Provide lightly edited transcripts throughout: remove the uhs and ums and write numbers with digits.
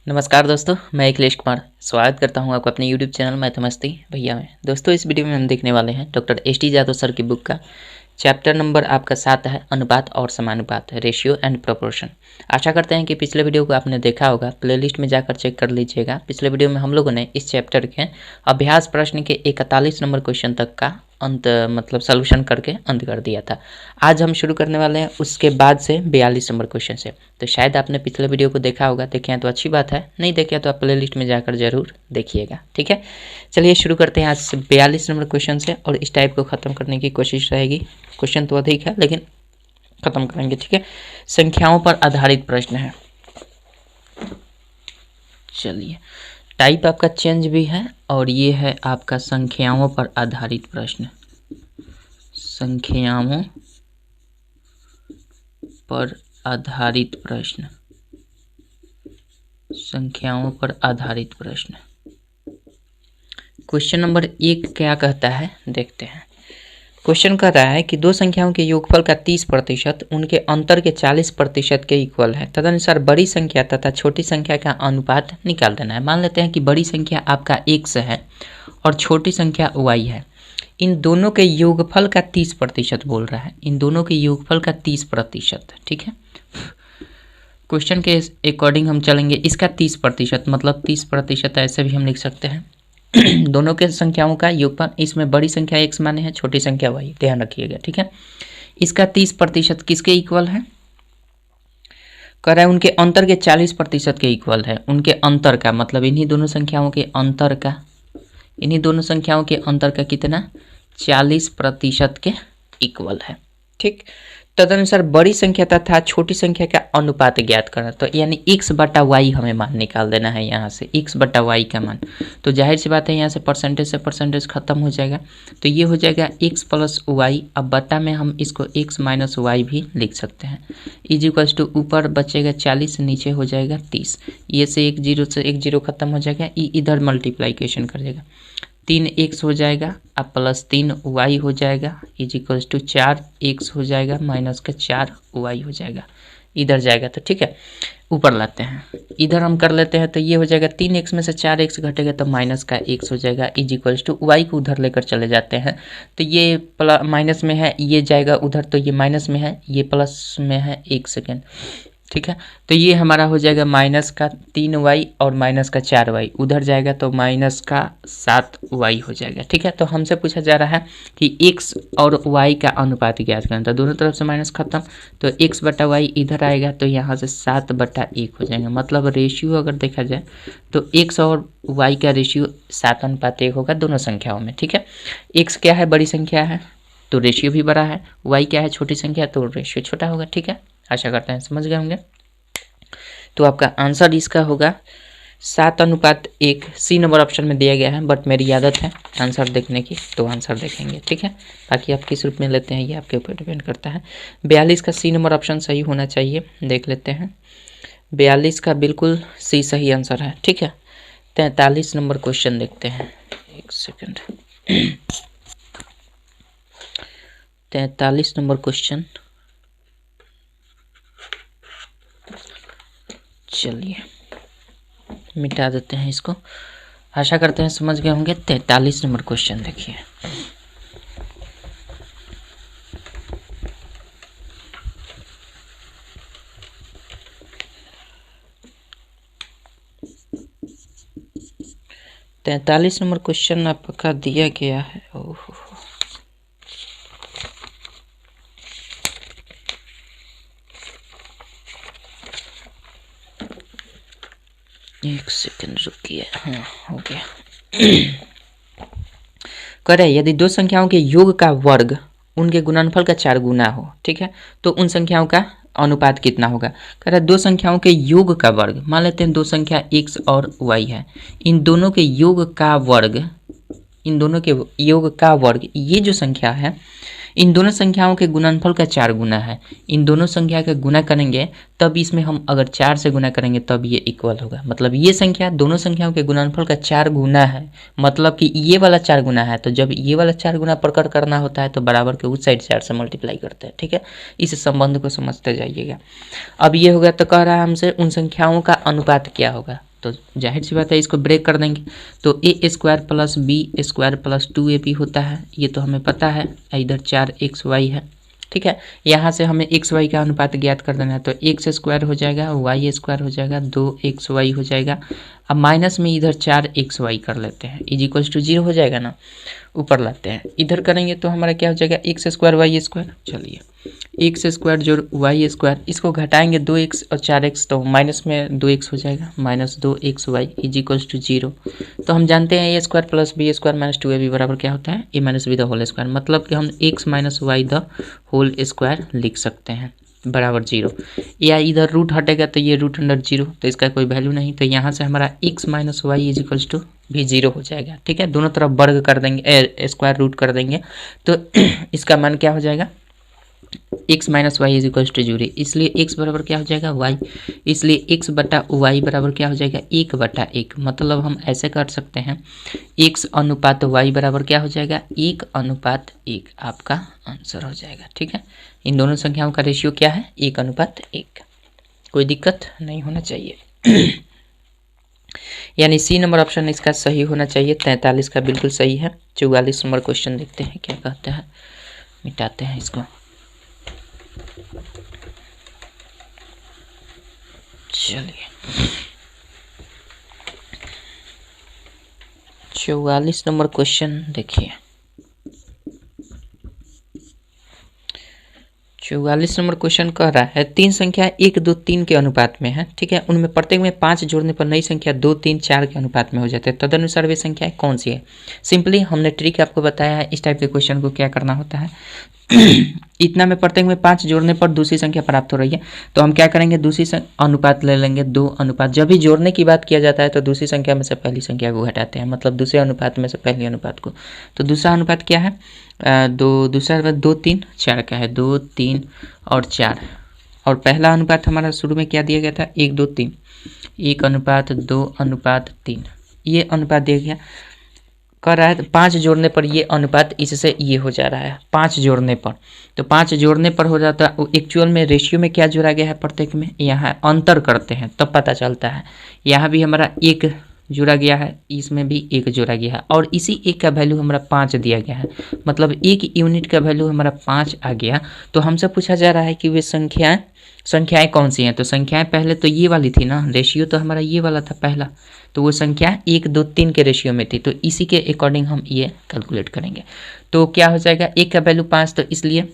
नमस्कार दोस्तों, मैं अखिलेश कुमार स्वागत करता हूं आपका अपने YouTube चैनल मैथमस्ती भैया में। दोस्तों, इस वीडियो में हम देखने वाले हैं डॉक्टर एस.टी. जादव सर की बुक का चैप्टर नंबर आपका 7 है अनुपात और समानुपात, रेशियो एंड प्रोपोर्शन। आशा करते हैं कि पिछले वीडियो को आपने देखा होगा, प्लेलिस्ट में जाकर चेक कर लीजिएगा। पिछले वीडियो में हम लोगों ने इस चैप्टर के अभ्यास प्रश्न के 41 नंबर क्वेश्चन तक का अंत सॉल्यूशन करके अंत कर दिया था। आज हम शुरू करने वाले हैं उसके बाद से 42 नंबर क्वेश्चन से। तो शायद आपने पिछले वीडियो को देखा होगा, देखे हैं तो अच्छी बात है, नहीं देखे तो आप प्लेलिस्ट में जाकर जरूर देखिएगा। ठीक है, चलिए शुरू करते हैं आज से 42 नंबर क्वेश्चन से, और इस टाइप को ख़त्म करने की कोशिश रहेगी। क्वेश्चन तो अधिक है लेकिन ख़त्म करेंगे। ठीक है, संख्याओं पर आधारित प्रश्न है। चलिए, टाइप आपका चेंज भी है, और ये है आपका संख्याओं पर आधारित प्रश्न। संख्याओं पर आधारित प्रश्न, संख्याओं पर आधारित प्रश्न। क्वेश्चन नंबर 1 क्या कहता है, देखते हैं। क्वेश्चन कह रहा है कि दो संख्याओं के योगफल का 30% उनके अंतर के 40% के इक्वल है। तदनुसार बड़ी संख्या तथा छोटी संख्या का अनुपात निकाल देना है। मान लेते हैं कि बड़ी संख्या आपका x है और छोटी संख्या y है। इन दोनों के योगफल का 30% बोल रहा है, इन दोनों के योगफल का 30%। ठीक है, क्वेश्चन के अकॉर्डिंग हम चलेंगे। इसका 30% मतलब 30% ऐसे भी हम लिख सकते हैं। दोनों के संख्याओं का योगफल, इसमें बड़ी संख्या x माने है, छोटी संख्या y, ध्यान रखिएगा। ठीक है, इसका 30% किसके इक्वल है, कह रहा है उनके अंतर के 40% के इक्वल है। उनके अंतर का मतलब इन्हीं दोनों संख्याओं के अंतर का, इन्हीं दोनों संख्याओं के अंतर का कितना, 40% के इक्वल है। ठीक, तदनुसार बड़ी संख्या तथा छोटी संख्या का अनुपात ज्ञात करना। तो यानी x बटा y हमें मान निकाल देना है यहाँ से, x बटा y का मान। तो जाहिर सी बात है यहाँ से परसेंटेज खत्म हो जाएगा, तो ये हो जाएगा x प्लस y। अब बटा में हम इसको x माइनस y भी लिख सकते हैं। इज इक्वल्स टू ऊपर बचेगा 40, नीचे हो जाएगा 30। ये से एक जीरो खत्म हो जाएगा, इधर मल्टीप्लाइकेशन कर जाएगा, 3x हो जाएगा, अब प्लस 3y हो जाएगा, इज इक्वल्स टू 4x हो जाएगा, माइनस का 4y हो जाएगा, इधर जाएगा। तो ठीक है, ऊपर लाते हैं, इधर हम कर लेते हैं। तो ये हो जाएगा 3x में से 4x घटेगा तो माइनस का x हो जाएगा, इज इक्वल्स टू y को उधर लेकर चले जाते हैं। तो ये माइनस में है, ये जाएगा उधर, तो ये माइनस में है, ये प्लस में है। 1 सेकेंड। ठीक है, तो ये हमारा हो जाएगा माइनस का 3y और माइनस का 4y, उधर जाएगा तो माइनस का 7y हो जाएगा। ठीक है, तो हमसे पूछा जा रहा है कि x और y का अनुपात ज्ञात करना। तो दोनों तरफ से माइनस खत्म, तो x बटा y इधर आएगा, तो यहाँ से 7/1 हो जाएगा। मतलब रेशियो अगर देखा जाए तो x और y का रेशियो 7:1 होगा दोनों संख्याओं में। ठीक है, x क्या है, बड़ी संख्या है तो रेशियो भी बड़ा है, y क्या है, छोटी संख्या, तो रेशियो छोटा होगा। ठीक है, आशा करते हैं समझ गए होंगे। तो आपका आंसर इसका होगा 7:1। सी नंबर ऑप्शन में दिया गया है, बट मेरी आदत है आंसर देखने की, तो आंसर देखेंगे। ठीक है, बाकी आप किस रूप में लेते हैं ये आपके ऊपर डिपेंड करता है। 42 का सी नंबर ऑप्शन सही होना चाहिए, देख लेते हैं। 42 का बिल्कुल सी सही आंसर है। ठीक है, 43 नंबर क्वेश्चन देखते हैं, एक सेकेंड। 43 नंबर क्वेश्चन, चलिए मिटा देते हैं इसको। आशा करते हैं समझ गए होंगे। 43 नंबर क्वेश्चन देखिए। तैंतालीस नंबर क्वेश्चन आपका दिया गया है। ओहो, एक सेकंड रुकिए। हाँ, हो गया। कह रहे यदि दो संख्याओं के योग का वर्ग उनके गुणनफल का 4 गुना हो, ठीक है, तो उन संख्याओं का अनुपात कितना होगा। कह रहा है दो संख्याओं के योग का वर्ग, मान लेते हैं दो संख्या x और y है, इन दोनों के योग का वर्ग, इन दोनों के योग का वर्ग, ये जो संख्या है इन दोनों संख्याओं के गुणनफल का 4 गुना है। इन दोनों संख्या का गुना करेंगे तब इसमें हम अगर 4 से गुना करेंगे तब ये इक्वल होगा। मतलब ये संख्या दोनों संख्याओं के गुणनफल का 4 गुना है, मतलब कि ये वाला 4 गुना है। तो जब ये वाला 4 गुना प्रकट करना होता है तो बराबर के उस साइड 4 से मल्टीप्लाई करते हैं। ठीक है, इस संबंध को समझते जाइएगा। अब ये होगा तो कह रहा है हमसे उन संख्याओं का अनुपात क्या होगा। तो जाहिर सी बात है इसको ब्रेक कर देंगे, तो A square plus B square plus 2ab होता है, ये तो हमें पता है। इधर 4xy है, ठीक है। यहाँ से हमें एक्स वाई का अनुपात ज्ञात कर देना है, तो एक्स स्क्वायर हो जाएगा, वाई स्क्वायर हो जाएगा, 2xy हो जाएगा। अब माइनस में इधर 4xy कर लेते हैं, इज इक्वल्स टू 0 हो जाएगा ना, ऊपर लाते हैं। इधर करेंगे तो हमारा क्या हो जाएगा, एक्स स्क्वायर वाई स्क्वायर। चलिए एक्स स्क्वायर जो वाई स्क्वायर, इसको घटाएंगे 2x और 4x, तो माइनस में 2x हो जाएगा, minus 2xy is equals to 0। तो हम जानते हैं A square plus B square minus 2ab बराबर क्या होता है, A minus B the whole square. मतलब कि हम x minus Y the whole square लिख सकते हैं बराबर 0। या इधर रूट हटेगा तो ये रूट अंडर 0, तो इसका कोई वैल्यू नहीं, तो यहाँ से हमारा x minus Y is equals to भी 0 हो जाएगा, ठीक है। दोनों तरफ वर्ग कर देंगे, स्क्वायर रूट कर देंगे, तो इसका मान क्या हो जाएगा, x minus Y is equals to 0। इसलिए x बराबर क्या हो जाएगा y, इसलिए x बटा वाई बराबर क्या हो जाएगा 1/1। मतलब हम ऐसे कर सकते हैं x अनुपात y बराबर क्या हो जाएगा 1/1, आपका आंसर हो जाएगा, ठीक है। इन दोनों संख्याओं का रेशियो क्या है 1/1, कोई दिक्कत नहीं होना चाहिए। यानी सी नंबर ऑप्शन इसका सही होना चाहिए, 43 का बिल्कुल सही है। 44 नंबर क्वेश्चन देखते हैं क्या कहते हैं, मिटाते हैं इसको। चलिए 44 नंबर क्वेश्चन देखिए। 44 नंबर क्वेश्चन कह रहा है तीन संख्या 1, 2, 3 के अनुपात में है, ठीक है। उनमें प्रत्येक में 5 जोड़ने पर नई संख्या 2, 3, 4 के अनुपात में हो जाते हैं। तदनुसार वे संख्याएं कौन सी है। सिंपली हमने ट्रिक आपको बताया है, इस टाइप के क्वेश्चन को क्या करना होता है। इतना में प्रत्येक में 5 जोड़ने पर दूसरी संख्या प्राप्त हो रही है, तो हम क्या करेंगे दूसरी अनुपात ले लेंगे 2 अनुपात। जब भी जोड़ने की बात किया जाता है तो दूसरी संख्या में से पहली संख्या को घटाते हैं, मतलब दूसरे अनुपात में से पहले अनुपात को। तो दूसरा अनुपात क्या है, दूसरा 2, 3, 4 का है, 2, 3 और 4। और पहला अनुपात हमारा शुरू में क्या दिया गया था 1, 2, 3, 1:2:3, ये अनुपात दिया गया। कर रहा है 5 जोड़ने पर ये अनुपात इससे ये हो जा रहा है 5 जोड़ने पर। तो 5 जोड़ने पर हो जाता है, एक्चुअल में रेशियो में क्या जोड़ा गया है प्रत्येक में, यहाँ अंतर करते हैं तब पता चलता है। यहाँ भी हमारा 1 जोड़ा गया है, इसमें भी 1 जोड़ा गया है, और इसी 1 का वैल्यू हमारा 5 दिया गया है, मतलब 1 यूनिट का वैल्यू हमारा 5 आ गया। तो हमसे पूछा जा रहा है कि वे संख्याएं कौन सी हैं। तो संख्याएं पहले तो ये वाली थी ना, रेशियो तो हमारा ये वाला था पहला, तो वो संख्या 1, 2, 3 के रेशियो में थी, तो इसी के अकॉर्डिंग हम ये कैलकुलेट करेंगे। तो क्या हो जाएगा 1 का वैल्यू 5, तो इसलिए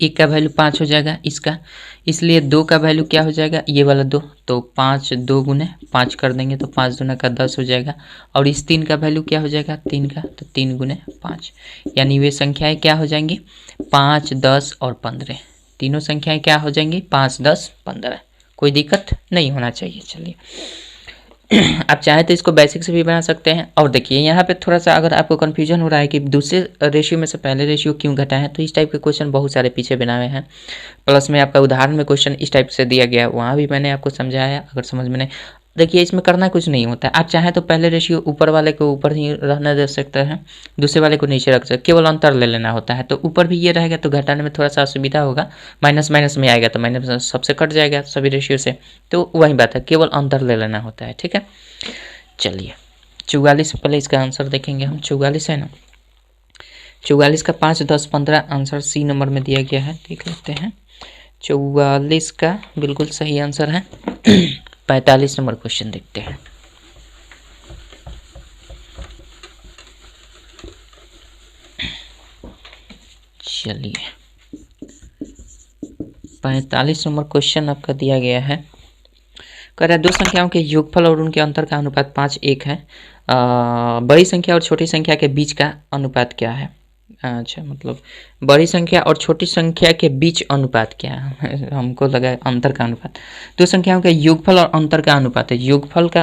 1 का वैल्यू 5 हो जाएगा इसका। इसलिए 2 का वैल्यू क्या हो जाएगा ये वाला 2, तो 5 2 गुने 5 कर देंगे तो 5 दूना का 10 हो जाएगा। और इस 3 का वैल्यू क्या हो जाएगा 3 का, तो 3 गुने 5, यानी वे संख्याएं क्या हो जाएंगी 5, 10 और 15। तीनों संख्याएं क्या हो जाएंगी 5, 10, 15। कोई दिक्कत नहीं होना चाहिए। चलिए आप चाहे तो इसको बेसिक से भी बना सकते हैं। और देखिए यहाँ पे थोड़ा सा अगर आपको कन्फ्यूजन हो रहा है कि दूसरे रेशियो में से पहले रेशियो क्यों घटा है, तो इस टाइप के क्वेश्चन बहुत सारे पीछे बनाए हैं। प्लस में आपका उदाहरण में क्वेश्चन इस टाइप से दिया गया है, वहाँ भी मैंने आपको समझाया। अगर समझ में नहीं, देखिए इसमें करना कुछ नहीं होता है। आप चाहें तो पहले रेशियो ऊपर वाले को ऊपर ही रहने दे सकते हैं, दूसरे वाले को नीचे रख सकते, केवल अंतर ले लेना होता है। तो ऊपर भी ये रहेगा तो घटाने में थोड़ा सा असुविधा होगा, माइनस माइनस में आएगा तो माइनस सबसे कट जाएगा सभी रेशियो से, तो वही बात है, केवल अंतर ले लेना होता है, ठीक है। चलिए 44 पहले इसका आंसर देखेंगे हम। 44 है ना, 44 का 5, 10, 15 आंसर सी नंबर में दिया गया है, देख लेते हैं। 44 का बिल्कुल सही आंसर है। 45 नंबर क्वेश्चन देखते हैं। चलिए 45 नंबर क्वेश्चन आपका दिया गया है, कह रहा है दो संख्याओं के योगफल और उनके अंतर का अनुपात 5:1 है। बड़ी संख्या और छोटी संख्या के बीच का अनुपात क्या है। अच्छा, मतलब बड़ी संख्या और छोटी संख्या के बीच अनुपात क्या है, हमको लगा अंतर का अनुपात। दो संख्याओं के योगफल और अंतर का अनुपात है, योगफल का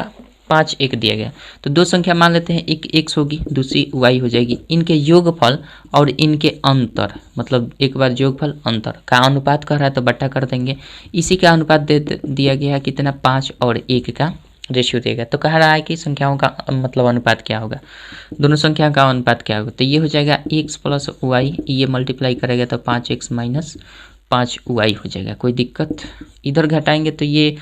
5:1 दिया गया। तो दो संख्या मान लेते हैं, एक x होगी दूसरी y हो जाएगी। इनके योगफल और इनके अंतर, मतलब एक बार योगफल अंतर का अनुपात कर रहा है तो बट्टा कर देंगे। इसी का अनुपात दे दिया गया है कितना 5 और 1 का रेशियो देगा। तो कह रहा है कि संख्याओं का मतलब अनुपात क्या होगा, दोनों संख्याओं का अनुपात क्या होगा। तो ये हो जाएगा x + y, ये मल्टीप्लाई करेगा तो 5x - 5y हो जाएगा। कोई दिक्कत? इधर घटाएंगे तो ये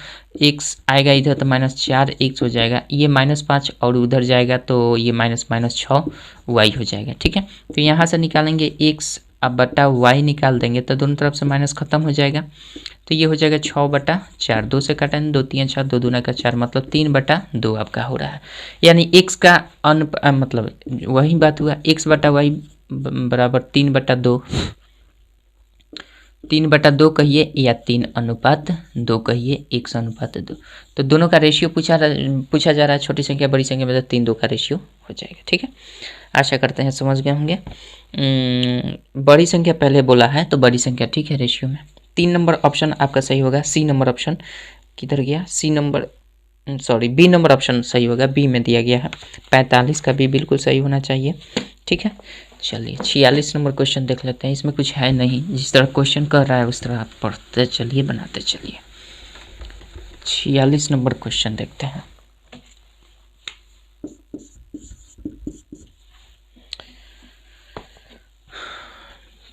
x आएगा इधर तो -4x हो जाएगा, ये -5 और उधर जाएगा तो ये -6y हो जाएगा। ठीक है, तो यहाँ से निकालेंगे x अब बटा y निकाल देंगे तो दोनों तरफ से माइनस खत्म हो जाएगा, तो ये हो जाएगा 6/4। 2 से काटेंगे 2 3 6, 2 दूना का 4 मतलब 3/2 आपका हो रहा है। यानी x का मतलब वही बात हुआ, x/y बराबर 3/2। 3/2 कहिए या 3:2 कहिए, 1:2। तो दोनों का रेशियो पूछा जा रहा है, छोटी संख्या बड़ी संख्या मतलब 3-2 का रेशियो हो जाएगा। ठीक है, आशा करते हैं समझ गए होंगे। बड़ी संख्या पहले बोला है तो बड़ी संख्या ठीक है रेशियो में। 3 नंबर ऑप्शन आपका सही होगा। सी नंबर ऑप्शन किधर गया? बी नंबर ऑप्शन सही होगा, बी में दिया गया है। 45 का भी बिल्कुल सही होना चाहिए। ठीक है, चलिए 46 नंबर क्वेश्चन देख लेते हैं। इसमें कुछ है नहीं, जिस तरह क्वेश्चन कर रहा है उस तरह आप पढ़ते चलिए, बनाते चलिए। 46 नंबर क्वेश्चन देखते हैं।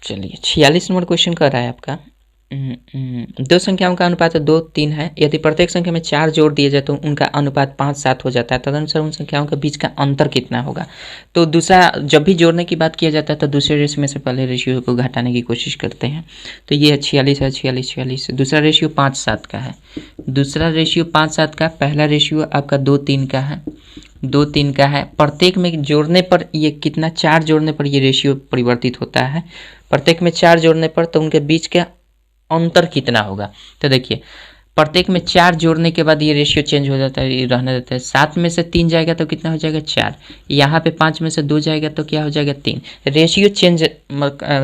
चलिए 46 नंबर क्वेश्चन कर रहा है आपका, दो संख्याओं का अनुपात 2 3 है। यदि प्रत्येक संख्या में 4 जोड़ दिए जाए तो उनका अनुपात 5 7 हो जाता है। तदनुसार उन संख्याओं के बीच का अंतर कितना होगा? तो दूसरा, जब भी जोड़ने की बात किया जाता है तो दूसरे रेशियो में से पहले रेशियो को घटाने की कोशिश करते हैं। तो ये 46 है, 46। दूसरा रेशियो 5 7 का है। दूसरा रेशियो 5 7 का, पहला रेशियो आपका 2 3 का है। 2 3 का है। प्रत्येक में जोड़ने पर ये कितना, 4 जोड़ने पर ये रेशियो परिवर्तित होता है। प्रत्येक में 4 जोड़ने पर तो उनके बीच का अंतर कितना होगा? तो देखिए, प्रत्येक में 4 जोड़ने के बाद ये रेशियो चेंज हो जाता है, ये रहने देता है। 7 में से 3 जाएगा तो कितना हो जाएगा? 4। यहाँ पे 5 में से 2 जाएगा तो क्या हो जाएगा? 3।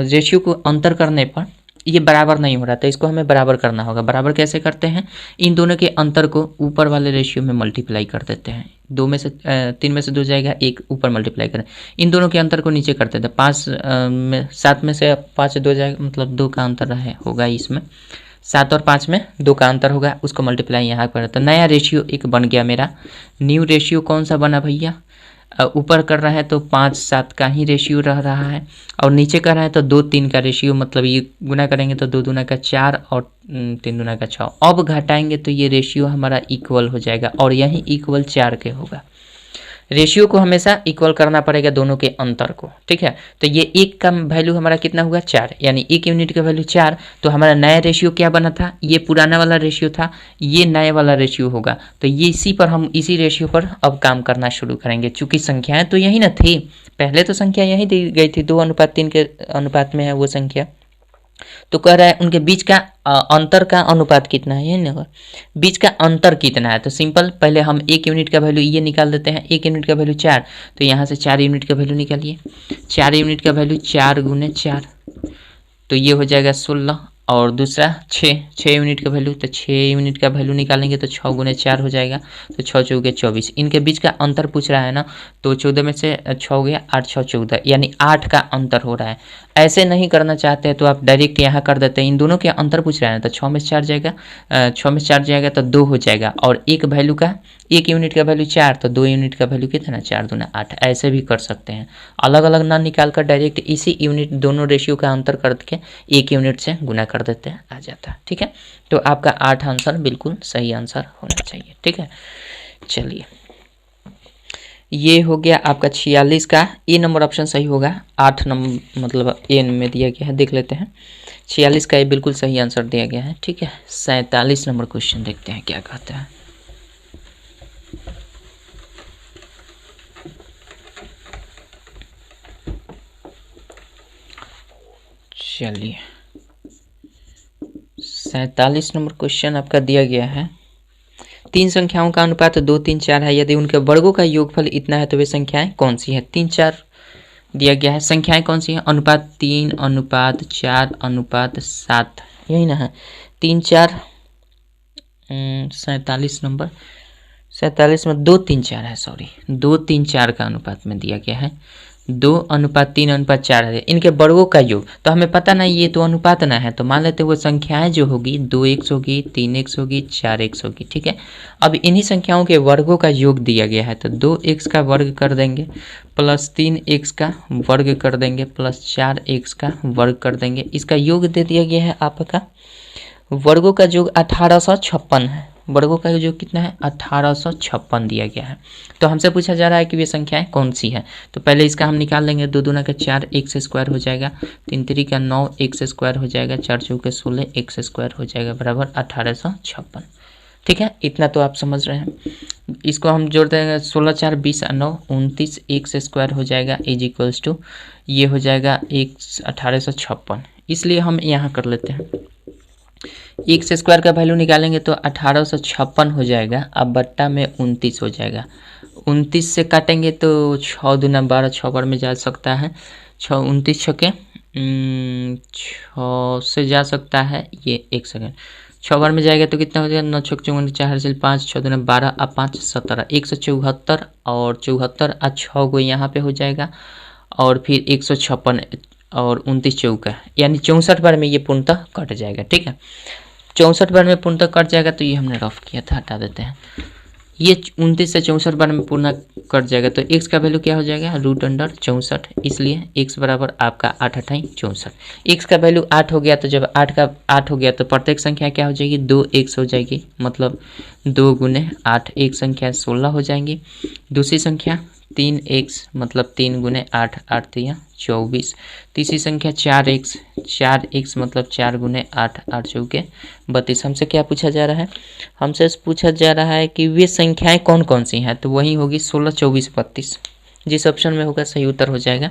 रेशियो को अंतर करने पर ये बराबर नहीं हो रहा, तो इसको हमें बराबर करना होगा। बराबर कैसे करते हैं? इन दोनों के अंतर को ऊपर वाले रेशियो में मल्टीप्लाई कर देते हैं। 3 में से 2 जाएगा, 1 ऊपर मल्टीप्लाई करें। इन दोनों के अंतर को नीचे करते थे। 7 में से 5 2 जाएगा, मतलब 2 का अंतर होगा इसमें। 7 और 5 में 2 का अंतर होगा, उसको मल्टीप्लाई यहाँ पर। तो नया रेशियो एक बन गया मेरा। न्यू रेशियो कौन सा बना भैया? ऊपर कर रहा है तो 5 7 का ही रेशियो रह रहा है, और नीचे कर रहा है तो 2 3 का रेशियो, मतलब ये गुना करेंगे तो 2 दूना का 4 और 3 दूना का 6। अब घटाएंगे तो ये रेशियो हमारा इक्वल हो जाएगा, और यही इक्वल 4 के होगा। रेशियो को हमेशा इक्वल करना पड़ेगा दोनों के अंतर को। ठीक है, तो ये 1 का वैल्यू हमारा कितना हुआ? 4, यानी 1 यूनिट का वैल्यू 4। तो हमारा नया रेशियो क्या बना था? ये पुराना वाला रेशियो था, ये नया वाला रेशियो होगा। तो ये इसी रेशियो पर अब काम करना शुरू करेंगे। चूंकि संख्याएं तो यही ना थी, पहले तो संख्या यही दी गई थी, 2:3 के अनुपात में है वो संख्या। तो कह रहा है उनके बीच का अंतर का अनुपात कितना है, यही ना, बीच का अंतर कितना है। तो सिंपल, पहले हम 1 यूनिट का वैल्यू ये निकाल देते हैं। 1 यूनिट का वैल्यू 4, तो यहाँ से 4 यूनिट का वैल्यू निकालिए। 4 यूनिट का वैल्यू 4 × 4, तो ये हो जाएगा 16। और दूसरा 6 यूनिट का वैल्यू, तो 6 यूनिट का वैल्यू निकालेंगे तो 6 × 4 हो जाएगा, तो 6 चौके 24। इनके बीच का अंतर पूछ रहा है ना, तो 14 में से 6 हो गया, 8 6 14, यानी 8 का अंतर हो रहा है। ऐसे नहीं करना चाहते हैं तो आप डायरेक्ट यहाँ कर देते हैं। इन दोनों के अंतर पूछ रहा है तो 6 में से 4 जाएगा, 6 में से 4 जाएगा तो 2 हो जाएगा, और एक वैल्यू का, 1 यूनिट का वैल्यू 4, तो 2 यूनिट का वैल्यू कितना? 4 दूना 8। ऐसे भी कर सकते हैं, अलग अलग ना निकाल कर डायरेक्ट इसी यूनिट दोनों रेशियो का अंतर करके 1 यूनिट से गुना कर देते हैं, आ जाता है। ठीक है, तो आपका 8 आंसर बिल्कुल सही आंसर होना चाहिए। ठीक है, चलिए ये हो गया आपका 46 का। ए नंबर ऑप्शन सही होगा। 8 नंबर मतलब ए में दिया गया है, देख लेते हैं। 46 का ये बिल्कुल सही आंसर दिया गया है। ठीक है, 47 नंबर क्वेश्चन देखते हैं क्या कहता है। चलिए 47 नंबर क्वेश्चन आपका दिया गया है। 3 संख्याओं का अनुपात 2 3 4 है। यदि उनके वर्गों का योगफल इतना है तो वे संख्याएं कौन सी है? 3 4 दिया गया है, संख्याएं कौन सी है? अनुपात 3, अनुपात 4, अनुपात 7, यही ना है। 3 4 47 नंबर, 47 में 2 3 4 है, सॉरी 2 3 4 का अनुपात में दिया गया है। 2:3:4 है। इनके वर्गों का योग, तो हमें पता नहीं ये तो अनुपात ना है, तो मान लेते हैं वो संख्याएं जो होगी 2x होगी, 3x होगी, 4x होगी। ठीक है, अब इन्हीं संख्याओं के वर्गों का योग दिया गया है, तो 2x का वर्ग कर देंगे प्लस 3x का वर्ग कर देंगे प्लस 4x का वर्ग कर देंगे। इसका योग दे दिया गया है आपका, वर्गों का योग 1856 है। वर्गों का योग कितना है? 1856 दिया गया है। तो हमसे पूछा जा रहा है कि ये संख्याएं कौन सी है, तो पहले इसका हम निकाल लेंगे। 2 दूना का 4 एक्स स्क्वायर हो जाएगा, 3 3 का 9 एक्स स्क्वायर हो जाएगा, 4 चौके 16 एक्स स्क्वायर हो जाएगा बराबर 1856। ठीक है, इतना तो आप समझ रहे हैं। इसको हम जोड़ देंगे, 16 4 20 9 29 एक्स स्क्वायर हो जाएगा इज इक्वल्स टू ये हो जाएगा 1856। इसलिए हम यहाँ कर लेते हैं, एक्स स्क्वायर का वैल्यू निकालेंगे तो 1856 हो जाएगा। अब बट्टा में 29 हो जाएगा, 29 से काटेंगे तो 6 दूना 12, 6 बार में जा सकता है, 6 29 छके 6 से जा सकता है ये, एक सेकेंड, 6 बार में जाएगा तो कितना हो जाएगा? 9 छक 54 4 से 5 6 दूना 12 और 5 17 174 और 74 और 6 को यहाँ पे हो जाएगा और फिर 156 और 29 चौका यानी 64 बार में ये पूर्णतः कट जाएगा। ठीक है, 64 बार में पूर्णतः कट जाएगा, तो ये हमने रफ किया था, हटा देते हैं। ये 29 से 64 बार में पूर्ण कट जाएगा, तो x का वैल्यू क्या हो जाएगा? √64। इसलिए x बराबर आपका 8 8 64। x का वैल्यू 8 हो गया, तो जब 8 का 8 हो गया तो प्रत्येक संख्या क्या हो जाएगी? 2x हो जाएगी, मतलब 2 गुने 8, एक संख्या 16 हो जाएंगी। दूसरी संख्या 3x मतलब 3 गुने 8, 8 3 24। तीसरी संख्या 4x, 4x मतलब 4 गुने 8, 8 चौके 32। हमसे क्या पूछा जा रहा है? हमसे पूछा जा रहा है कि वे संख्याएं कौन कौन सी हैं, तो वही होगी 16 24 32। जिस ऑप्शन में होगा सही उत्तर हो जाएगा।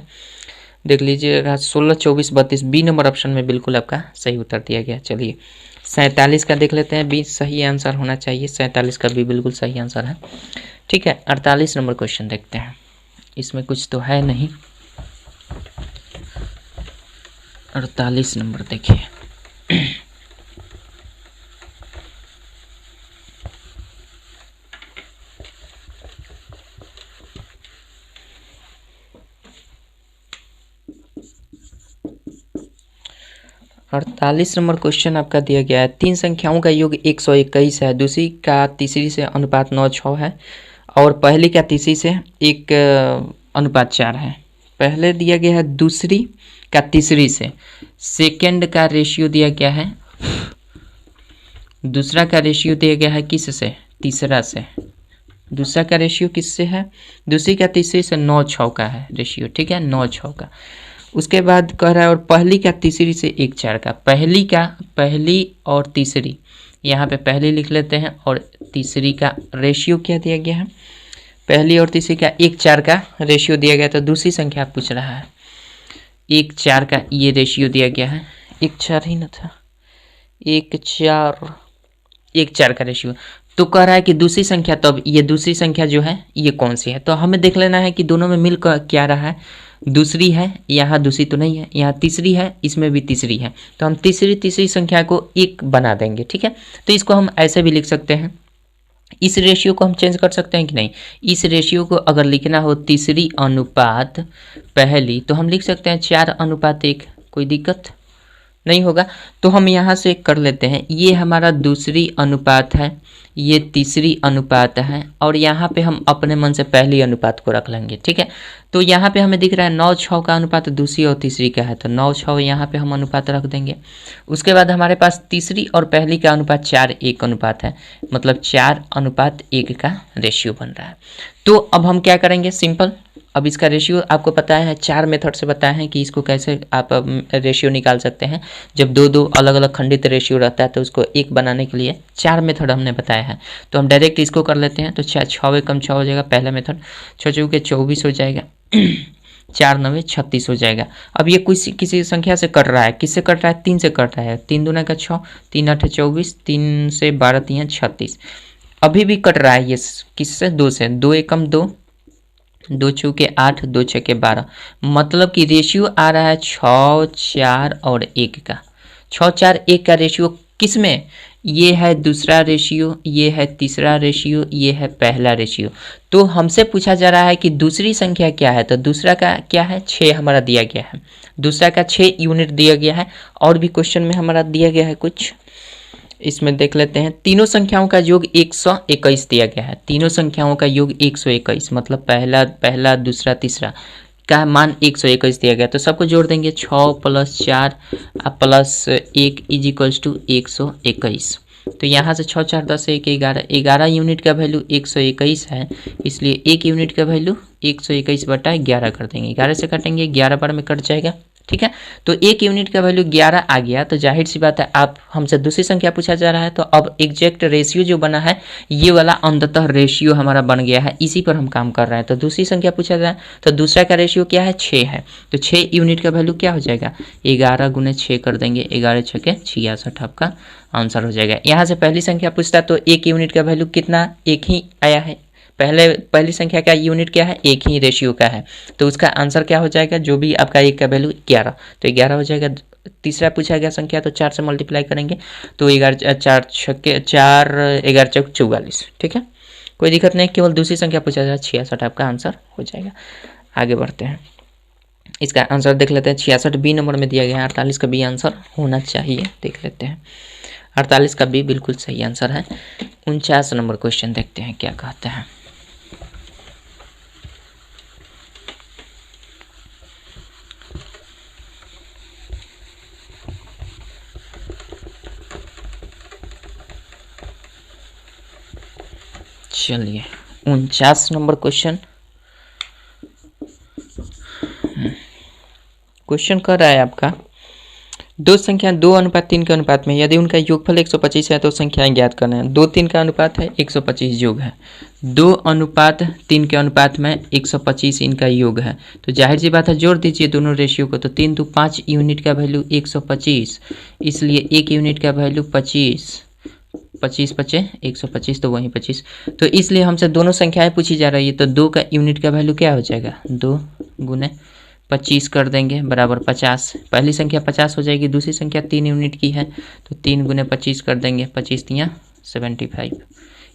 देख लीजिएगा 16 24 32 बी नंबर ऑप्शन में बिल्कुल आपका सही उत्तर दिया गया। चलिए 47 का देख लेते हैं, बी सही आंसर होना चाहिए, 47 का भी बिल्कुल सही आंसर है। ठीक है, 48 नंबर क्वेश्चन देखते हैं, इसमें कुछ तो है नहीं। 48 नंबर देखिए, अड़तालीस नंबर क्वेश्चन आपका दिया गया है। 3 संख्याओं का योग 121 है, दूसरी का तीसरी से अनुपात 9:6 है और पहली का तीसरी से 1:4 है। पहले दिया गया है दूसरी का तीसरी से, सेकंड का रेशियो दिया गया है, दूसरा का रेशियो दिया गया है किस से? तीसरा से। दूसरा का रेशियो किससे है? दूसरी का तीसरी से 9:6 का है रेशियो। ठीक है, 9:6 का। उसके बाद कह रहा है और पहली का तीसरी से 1:4 का। पहली और तीसरी, यहाँ पे पहली लिख लेते हैं और तीसरी का रेशियो क्या दिया गया है? पहली और तीसरी का 1:4 का रेशियो दिया गया। तो दूसरी संख्या पूछ रहा है, 1:4 का ये रेशियो दिया गया है। 1:4 ही ना था, 1:4 का रेशियो। तो कह रहा है कि दूसरी संख्या, तो अब ये दूसरी संख्या जो है ये कौन सी है? तो हमें देख लेना है कि दोनों में मिलकर क्या रहा है। दूसरी है, यहाँ दूसरी तो नहीं है, यहाँ तीसरी है, इसमें भी तीसरी है, तो हम तीसरी संख्या को 1 बना देंगे। ठीक है, तो इसको हम ऐसे भी लिख सकते हैं। इस रेशियो को हम चेंज कर सकते हैं कि नहीं? इस रेशियो को अगर लिखना हो तीसरी अनुपात पहली, तो हम लिख सकते हैं 4:1। कोई दिक्कत नहीं होगा। तो हम यहाँ से कर लेते हैं, ये हमारा दूसरी अनुपात है, ये तीसरी अनुपात है और यहाँ पे हम अपने मन से पहली अनुपात को रख लेंगे। ठीक है, तो यहाँ पे हमें दिख रहा है 9:6 का अनुपात दूसरी और तीसरी का है, तो 9:6 यहाँ पे हम अनुपात रख देंगे। उसके बाद हमारे पास तीसरी और पहली का अनुपात 4:1 अनुपात है, मतलब 4:1 का रेशियो बन रहा है। तो अब हम क्या करेंगे? सिंपल, अब इसका रेशियो आपको पता है, 4 मेथड से बताया है कि इसको कैसे आप रेशियो निकाल सकते हैं। जब दो अलग अलग खंडित रेशियो रहता है तो उसको 1 बनाने के लिए 4 मेथड हमने बताया है। तो हम डायरेक्ट इसको कर लेते हैं। तो 6 कम 6 हो जाएगा पहला मेथड, 6 चौके 24 हो जाएगा, 4 9 36 हो जाएगा। अब ये किसी संख्या से कट रहा है, किससे कट रहा है? 3 से कट रहा है। 3 दूना का 6, 3 8 24, 3 से 12 3 36। अभी भी कट रहा है ये किससे? 2 से। 2 एकम 2, 2 चौके 8, 2 छके 12, मतलब कि रेशियो आ रहा है 6 4 और 1 का। 6 4 1 का रेशियो किस में? ये है दूसरा रेशियो, ये है तीसरा रेशियो, ये है पहला रेशियो। तो हमसे पूछा जा रहा है कि दूसरी संख्या क्या है, तो दूसरा का क्या है 6 हमारा दिया गया है, दूसरा का 6 यूनिट दिया गया है। और भी क्वेश्चन में हमारा दिया गया है कुछ, इसमें देख लेते हैं। तीनों संख्याओं का योग 121 दिया गया है, तीनों संख्याओं का योग 121 मतलब पहला दूसरा तीसरा का मान 121 दिया गया। तो सबको जोड़ देंगे 6 + 4 प्लस 1 इज इक्वल्स टू 121। तो यहाँ से 6 4 10 1 11 यूनिट का वैल्यू 121 है, इसलिए 1 यूनिट का वैल्यू 121/11 कर देंगे। 11 से काटेंगे 11 बार में कट जाएगा, ठीक है। तो 1 यूनिट का वैल्यू 11 आ गया। तो जाहिर सी बात है आप हमसे दूसरी संख्या पूछा जा रहा है, तो अब एग्जैक्ट रेशियो जो बना है ये वाला अंततः रेशियो हमारा बन गया है, इसी पर हम काम कर रहे हैं। तो दूसरी संख्या पूछा जा रहा है, तो दूसरा का रेशियो क्या है 6 है। तो 6 यूनिट का वैल्यू क्या हो जाएगा 11 × 6 कर देंगे, 11 × 6 = 66 आपका आंसर हो जाएगा। यहाँ से पहली संख्या पूछता तो 1 यूनिट का वैल्यू कितना, 1 ही आया है। पहली संख्या का यूनिट क्या है, 1 ही रेशियो का है, तो उसका आंसर क्या हो जाएगा, जो भी आपका 1 का वैल्यू 11, तो 11 हो जाएगा। तीसरा पूछा गया संख्या तो 4 से मल्टीप्लाई करेंगे, तो 11 4 6 4 11 4 44, ठीक है, कोई दिक्कत नहीं। केवल दूसरी संख्या पूछा जाए 66 आपका आंसर हो जाएगा। आगे बढ़ते हैं, इसका आंसर देख लेते हैं। 66 बी नंबर में दिया गया है, 48 का बी आंसर होना चाहिए, देख लेते हैं। 48 का बी बिल्कुल सही आंसर है। 49 नंबर क्वेश्चन देखते हैं क्या कहते हैं। चलिए 49 नंबर क्वेश्चन कर रहा है आपका, दो संख्या 2:3 के अनुपात में यदि उनका योगफल 125 है तो संख्याएं ज्ञात करना है। 2:3 का अनुपात है, 125 योग है। 2:3 के अनुपात में 125 इनका योग है, तो जाहिर सी बात है जोड़ दीजिए दोनों रेशियो को, तो 3 × 5 यूनिट का वैल्यू 125, इसलिए 1 यूनिट का वैल्यू 25 25 बचे 125, तो वहीं 25। तो इसलिए हमसे दोनों संख्याएं पूछी जा रही है, तो 2 का यूनिट का वैल्यू क्या हो जाएगा 2 × 25 कर देंगे बराबर 50। पहली संख्या 50 हो जाएगी, दूसरी संख्या 3 यूनिट की है, तो 3 × 25 कर देंगे, 25 × 75।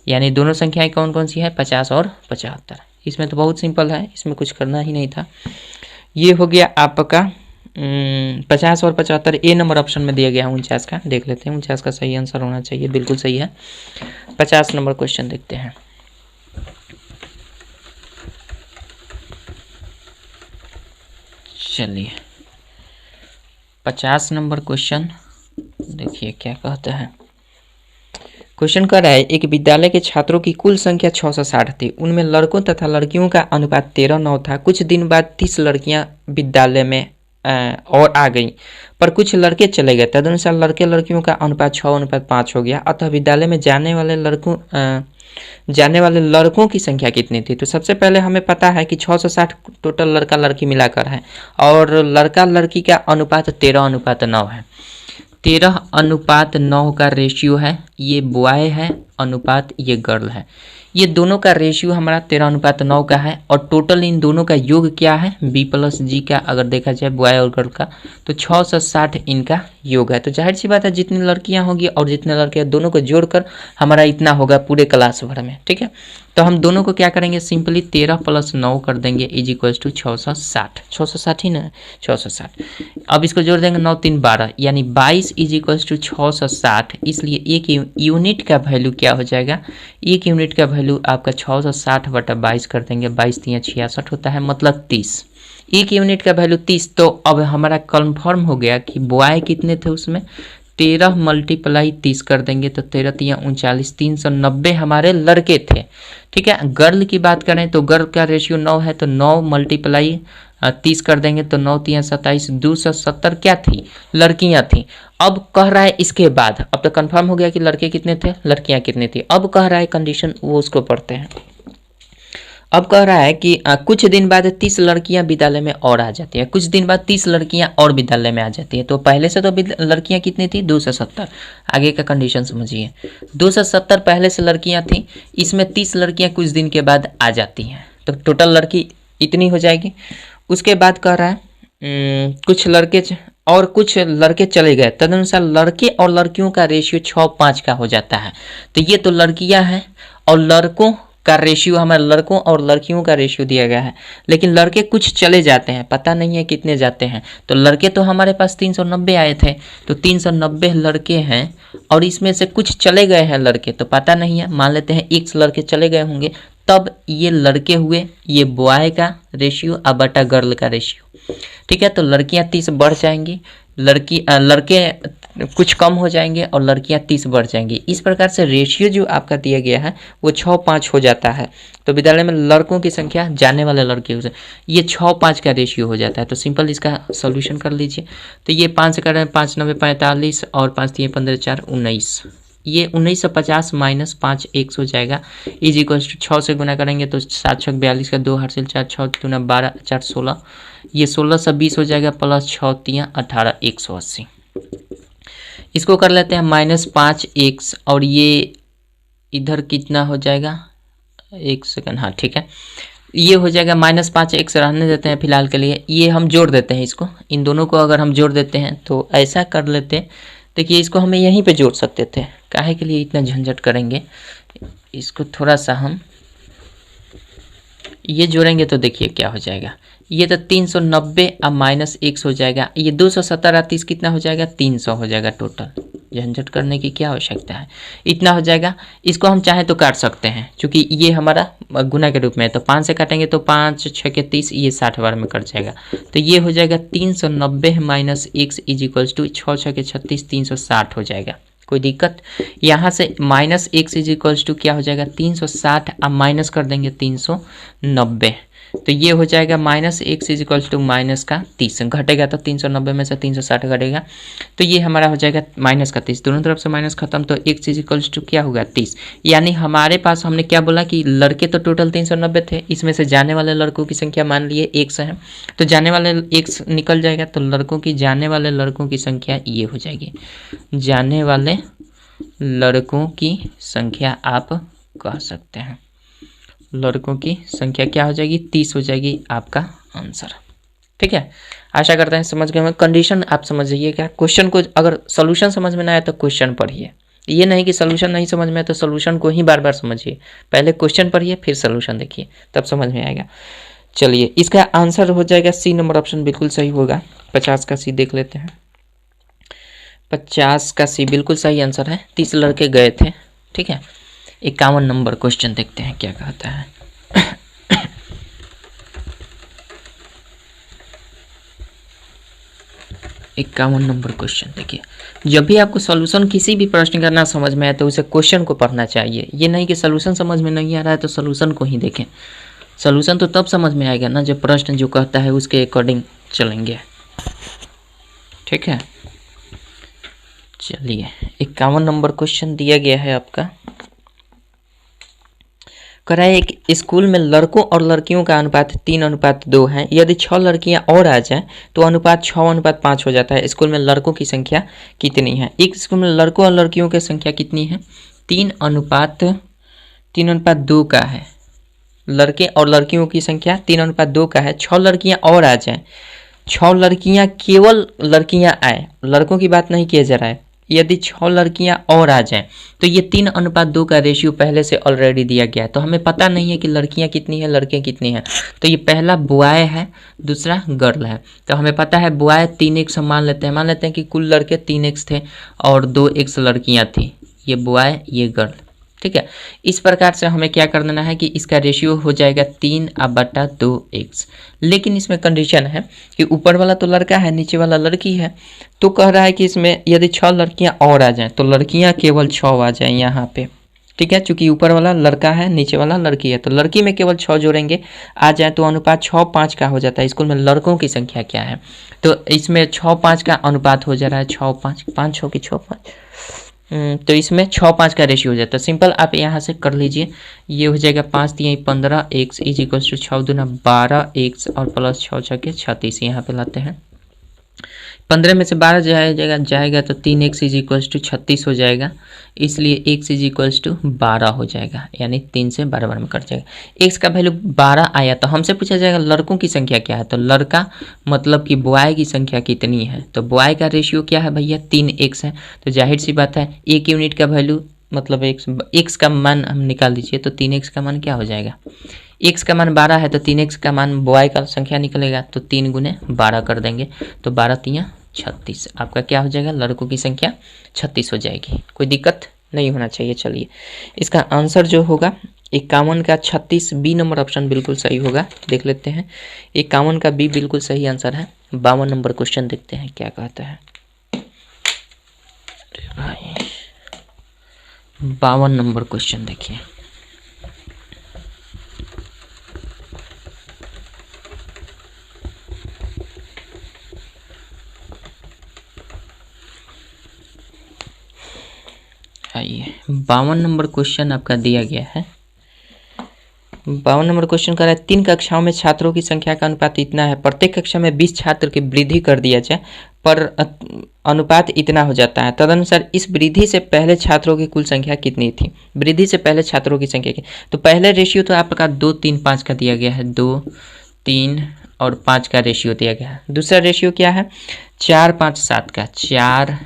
यानी दोनों संख्याएं कौन कौन सी है 50 और 75। इसमें तो बहुत सिंपल है, इसमें कुछ करना ही नहीं था। ये हो गया आपका 50 और 75 ए नंबर ऑप्शन में दिया गया है 49 का। देख लेते हैं 49 का सही आंसर होना चाहिए, बिल्कुल सही है। 50 नंबर क्वेश्चन देखते हैं। चलिए 50 नंबर क्वेश्चन देखिए क्या कहता है। क्वेश्चन कर रहा है एक विद्यालय के छात्रों की कुल संख्या 660 थी, उनमें लड़कों तथा लड़कियों का अनुपात 13:9 था। कुछ दिन बाद 30 लड़कियां विद्यालय में और आ गई, पर कुछ लड़के चले गए। तदनुसार लड़के लड़कियों का अनुपात 6:5 हो गया। अतः विद्यालय में जाने वाले लड़कों की संख्या कितनी थी। तो सबसे पहले हमें पता है कि 660 टोटल लड़का लड़की मिलाकर है, और लड़का लड़की का अनुपात 13:9 है। 13:9 का रेशियो है, ये बॉय है अनुपात ये गर्ल है। ये दोनों का रेशियो हमारा 13:9 का है, और टोटल इन दोनों का योग क्या है B + G का, अगर देखा जाए बॉय और गर्ल का, तो 660 इनका योग है। तो जाहिर सी बात है जितनी लड़कियां होंगी और जितने लड़के हैं दोनों को जोड़कर हमारा इतना होगा पूरे क्लास भर में, ठीक है। तो हम दोनों को क्या करेंगे, सिंपली 13 + 9 कर देंगे इज इक्वल्स टू 660। 660 ही ना, 660। अब इसको जोड़ देंगे 9 3 12, यानी 22 इज इक्वल्स टू 660। इसलिए एक यूनिट का वैल्यू क्या हो जाएगा, एक यूनिट का वैल्यू आपका 660/22 कर देंगे। 22 × 3 = 66 होता है, मतलब 30। एक यूनिट का वैल्यू 30। तो अब हमारा कन्फर्म हो गया कि बॉय कितने थे उसमें, 13 × 30 कर देंगे, तो 13 × 3 = 39, 390 हमारे लड़के थे, ठीक है। गर्ल की बात करें तो गर्ल का रेशियो 9 है, तो 9 × 30 कर देंगे, तो 9 × 3 = 27, 270 क्या थी लड़कियां थी। अब कह रहा है इसके बाद, अब तो कंफर्म हो गया कि लड़के कितने थे लड़कियां कितनी थी। अब कह रहा है कंडीशन, वो उसको पढ़ते हैं। अब कह रहा है कि कुछ दिन बाद 30 लड़कियां विद्यालय में और आ जाती है, कुछ दिन बाद 30 लड़कियां और विद्यालय में आ जाती है। तो पहले से तो लड़कियां कितनी थी 270। आगे का कंडीशन समझिए, 270 पहले से लड़कियां थी, इसमें 30 लड़कियां कुछ दिन के बाद आ जाती हैं, तो टोटल लड़की इतनी हो जाएगी। उसके बाद कह रहा है कुछ लड़के और कुछ लड़के चले गए, तदनुसार लड़के और लड़कियों का रेशियो 6:5 का हो जाता है। तो ये तो लड़कियां हैं और लड़कों का रेशियो, हमारे लड़कों और लड़कियों का रेशियो दिया गया है, लेकिन लड़के कुछ चले जाते हैं, पता नहीं है कितने जाते हैं। तो लड़के तो हमारे पास 390 आए थे, तो 390 लड़के हैं और इसमें से कुछ चले गए हैं लड़के, तो पता नहीं है, मान लेते हैं x लड़के चले गए होंगे, तब ये लड़के हुए, ये बॉय का रेशियो अब बटा गर्ल का रेशियो। ठीक है, तो लड़कियां 30 बढ़ जाएंगी, लड़के कुछ कम हो जाएंगे और लड़कियां 30 बढ़ जाएंगी। इस प्रकार से रेशियो जो आपका दिया गया है वो 6:5 हो जाता है। तो विद्यालय में लड़कों की संख्या जाने वाले लड़के ये 6:5 का रेशियो हो जाता है। तो सिंपल इसका सॉल्यूशन कर लीजिए। तो ये 5 से कर रहे हैं, 5 9 45 और 5 3 15 4 19, ये 1950 माइनस 5 1 हो जाएगा, इज इक्वल्स टू 6 से गुना करेंगे तो 7 6 42 का 2 हासिल 4 6 दूना 12 4 16, ये 1620 हो जाएगा प्लस 6 3 18 180। इसको कर लेते हैं माइनस 5 x और ये इधर कितना हो जाएगा, एक सेकंड, हाँ ठीक है, ये हो जाएगा माइनस 5 x रहने देते हैं फिलहाल के लिए। ये हम जोड़ देते हैं, इसको इन दोनों को अगर हम जोड़ देते हैं तो ऐसा कर लेते हैं, देखिए इसको हमें यहीं पे जोड़ सकते थे, काहे के लिए इतना झंझट करेंगे। इसको थोड़ा सा हम ये जोड़ेंगे तो देखिए क्या हो जाएगा, ये तो 390 अब माइनस x हो जाएगा, ये 270 30 कितना हो जाएगा, 300 हो जाएगा टोटल। झंझट करने की क्या आवश्यकता है, इतना हो जाएगा। इसको हम चाहें तो काट सकते हैं, क्योंकि ये हमारा गुना के रूप में है, तो 5 से काटेंगे तो 5 6 के 30, ये 60 बार में कट जाएगा। तो ये हो जाएगा 390 minus x is equals to 6 6 के 36 360 हो जाएगा। कोई दिक्कत, यहाँ से minus x is equals to क्या हो जाएगा 360, अब माइनस कर देंगे 390, तो ये हो जाएगा minus x is equals to minus का 30, घटेगा तो 390 में से 360 घटेगा, तो ये हमारा हो जाएगा माइनस का 30, दोनों तरफ से माइनस खत्म, तो x इज इक्वल्स टू क्या होगा 30। यानी हमारे पास हमने क्या बोला कि लड़के तो टोटल 390 थे, इसमें से जाने वाले लड़कों की संख्या मान लिए x है, तो जाने वाले x निकल जाएगा, तो लड़कों की जाने वाले लड़कों की संख्या ये हो जाएगी, जाने वाले लड़कों की संख्या आप कह सकते हैं, लड़कों की संख्या क्या हो जाएगी 30 हो जाएगी आपका आंसर। ठीक है, आशा करते हैं समझ गए। कंडीशन आप समझिएगा, क्वेश्चन को अगर सॉल्यूशन समझ में ना आए तो क्वेश्चन पढ़िए, ये नहीं कि सॉल्यूशन नहीं समझ में आए तो सॉल्यूशन को ही बार बार समझिए, पहले क्वेश्चन पढ़िए फिर सॉल्यूशन देखिए, तब समझ में आएगा। चलिए इसका आंसर हो जाएगा सी नंबर ऑप्शन बिल्कुल सही होगा। 50 का सी देख लेते हैं, 50 का सी बिल्कुल सही आंसर है, 30 लड़के गए थे। ठीक है, 51 नंबर क्वेश्चन देखते हैं क्या कहता है। 51 नंबर क्वेश्चन देखिए, जब भी आपको सॉल्यूशन किसी भी प्रश्न का ना समझ में आए तो उसे क्वेश्चन को पढ़ना चाहिए, ये नहीं कि सॉल्यूशन समझ में नहीं आ रहा है तो सॉल्यूशन को ही देखें। सॉल्यूशन तो तब समझ में आएगा ना जब प्रश्न जो कहता है उसके अकॉर्डिंग चलेंगे। ठीक है, चलिए 51 नंबर क्वेश्चन दिया गया है आपका, करा है एक स्कूल में लड़कों और लड़कियों का अनुपात 3:2 है, यदि 6 लड़कियां और आ जाएं तो अनुपात 6:5 हो जाता है। स्कूल में लड़कों की संख्या कितनी है? एक स्कूल में लड़कों और लड़कियों की संख्या कितनी है? 3:2 का है। लड़के और लड़कियों की संख्या 3:2 का है। 6 लड़कियां और आ जाएं, 6 लड़कियां, केवल लड़कियां आए, लड़कों की बात नहीं किया जा रहा है। यदि 6 लड़कियां और आ जाएं तो ये 3:2 का रेशियो पहले से ऑलरेडी दिया गया है, तो हमें पता नहीं है कि लड़कियां कितनी है लड़के कितनी हैं। तो ये पहला बॉय है, दूसरा गर्ल है। तो हमें पता है बॉय 3x मान लेते हैं कि कुल लड़के 3x थे और 2x लड़कियां थी, ये बॉय ये गर्ल। ठीक है, इस प्रकार से हमें क्या कर देना है कि इसका रेशियो हो जाएगा 3/2x। लेकिन इसमें कंडीशन है कि ऊपर वाला तो लड़का है, नीचे वाला लड़की है, तो कह रहा है कि इसमें यदि 6 लड़कियां और आ जाएं तो लड़कियां केवल 6 आ जाएं यहाँ पे। ठीक है, चूंकि ऊपर वाला लड़का है नीचे वाला लड़की है, तो लड़की में केवल 6 जोड़ेंगे, आ जाए तो अनुपात 6:5 का हो जाता है। स्कूल में लड़कों की संख्या क्या है, तो इसमें 6:5 का अनुपात हो जा रहा है, 6:5, 5 6 की 6:5, तो इसमें 6:5 का रेशियो हो जाता है। सिंपल आप यहाँ से कर लीजिए, ये हो जाएगा 5 3 15x इज इक्वल्स टू 6 दूना 12x और प्लस 6 6 के 36, यहाँ पे लाते हैं। 15 में से 12 जाएगा तो 3x इज इक्वल्स टू 36 हो जाएगा, इसलिए x इज इक्वल्स टू 12 हो जाएगा, यानी 3 से बार में कट जाएगा। x का वैल्यू 12 आया तो हमसे पूछा जाएगा लड़कों की संख्या क्या है, तो लड़का मतलब कि बॉय की संख्या कितनी है, तो बॉय का रेशियो क्या है भैया 3x है, तो जाहिर सी बात है एक यूनिट का वैल्यू मतलब x का मान हम निकाल दीजिए, तो 3x का मान क्या हो जाएगा, x का मान 12 है तो 3x का मान बॉय का संख्या निकलेगा, तो 3 गुने 12 कर देंगे, तो 12 3 36, आपका क्या हो जाएगा, लड़कों की संख्या 36 हो जाएगी। कोई दिक्कत नहीं होना चाहिए। चलिए इसका आंसर जो होगा 51 का 36, बी नंबर ऑप्शन बिल्कुल सही होगा। देख लेते हैं 51 का बी बिल्कुल सही आंसर है। 52 नंबर क्वेश्चन देखते हैं क्या कहता है। 52 नंबर क्वेश्चन देखिए, आइए 52 नंबर क्वेश्चन आपका दिया गया है। 52 नंबर क्वेश्चन कर रहा है 3 कक्षाओं में छात्रों की संख्या का अनुपात इतना है, प्रत्येक कक्षा में 20 छात्र की वृद्धि कर दिया जाए पर अनुपात इतना हो जाता है, तदनुसार इस वृद्धि से पहले छात्रों की कुल संख्या कितनी थी। वृद्धि से पहले छात्रों की संख्या की, तो पहले रेशियो तो आपका 2 3 5 का दिया गया है, 2 3 और 5 का रेशियो दिया गया है। दूसरा रेशियो क्या है 4 5 7 का, 4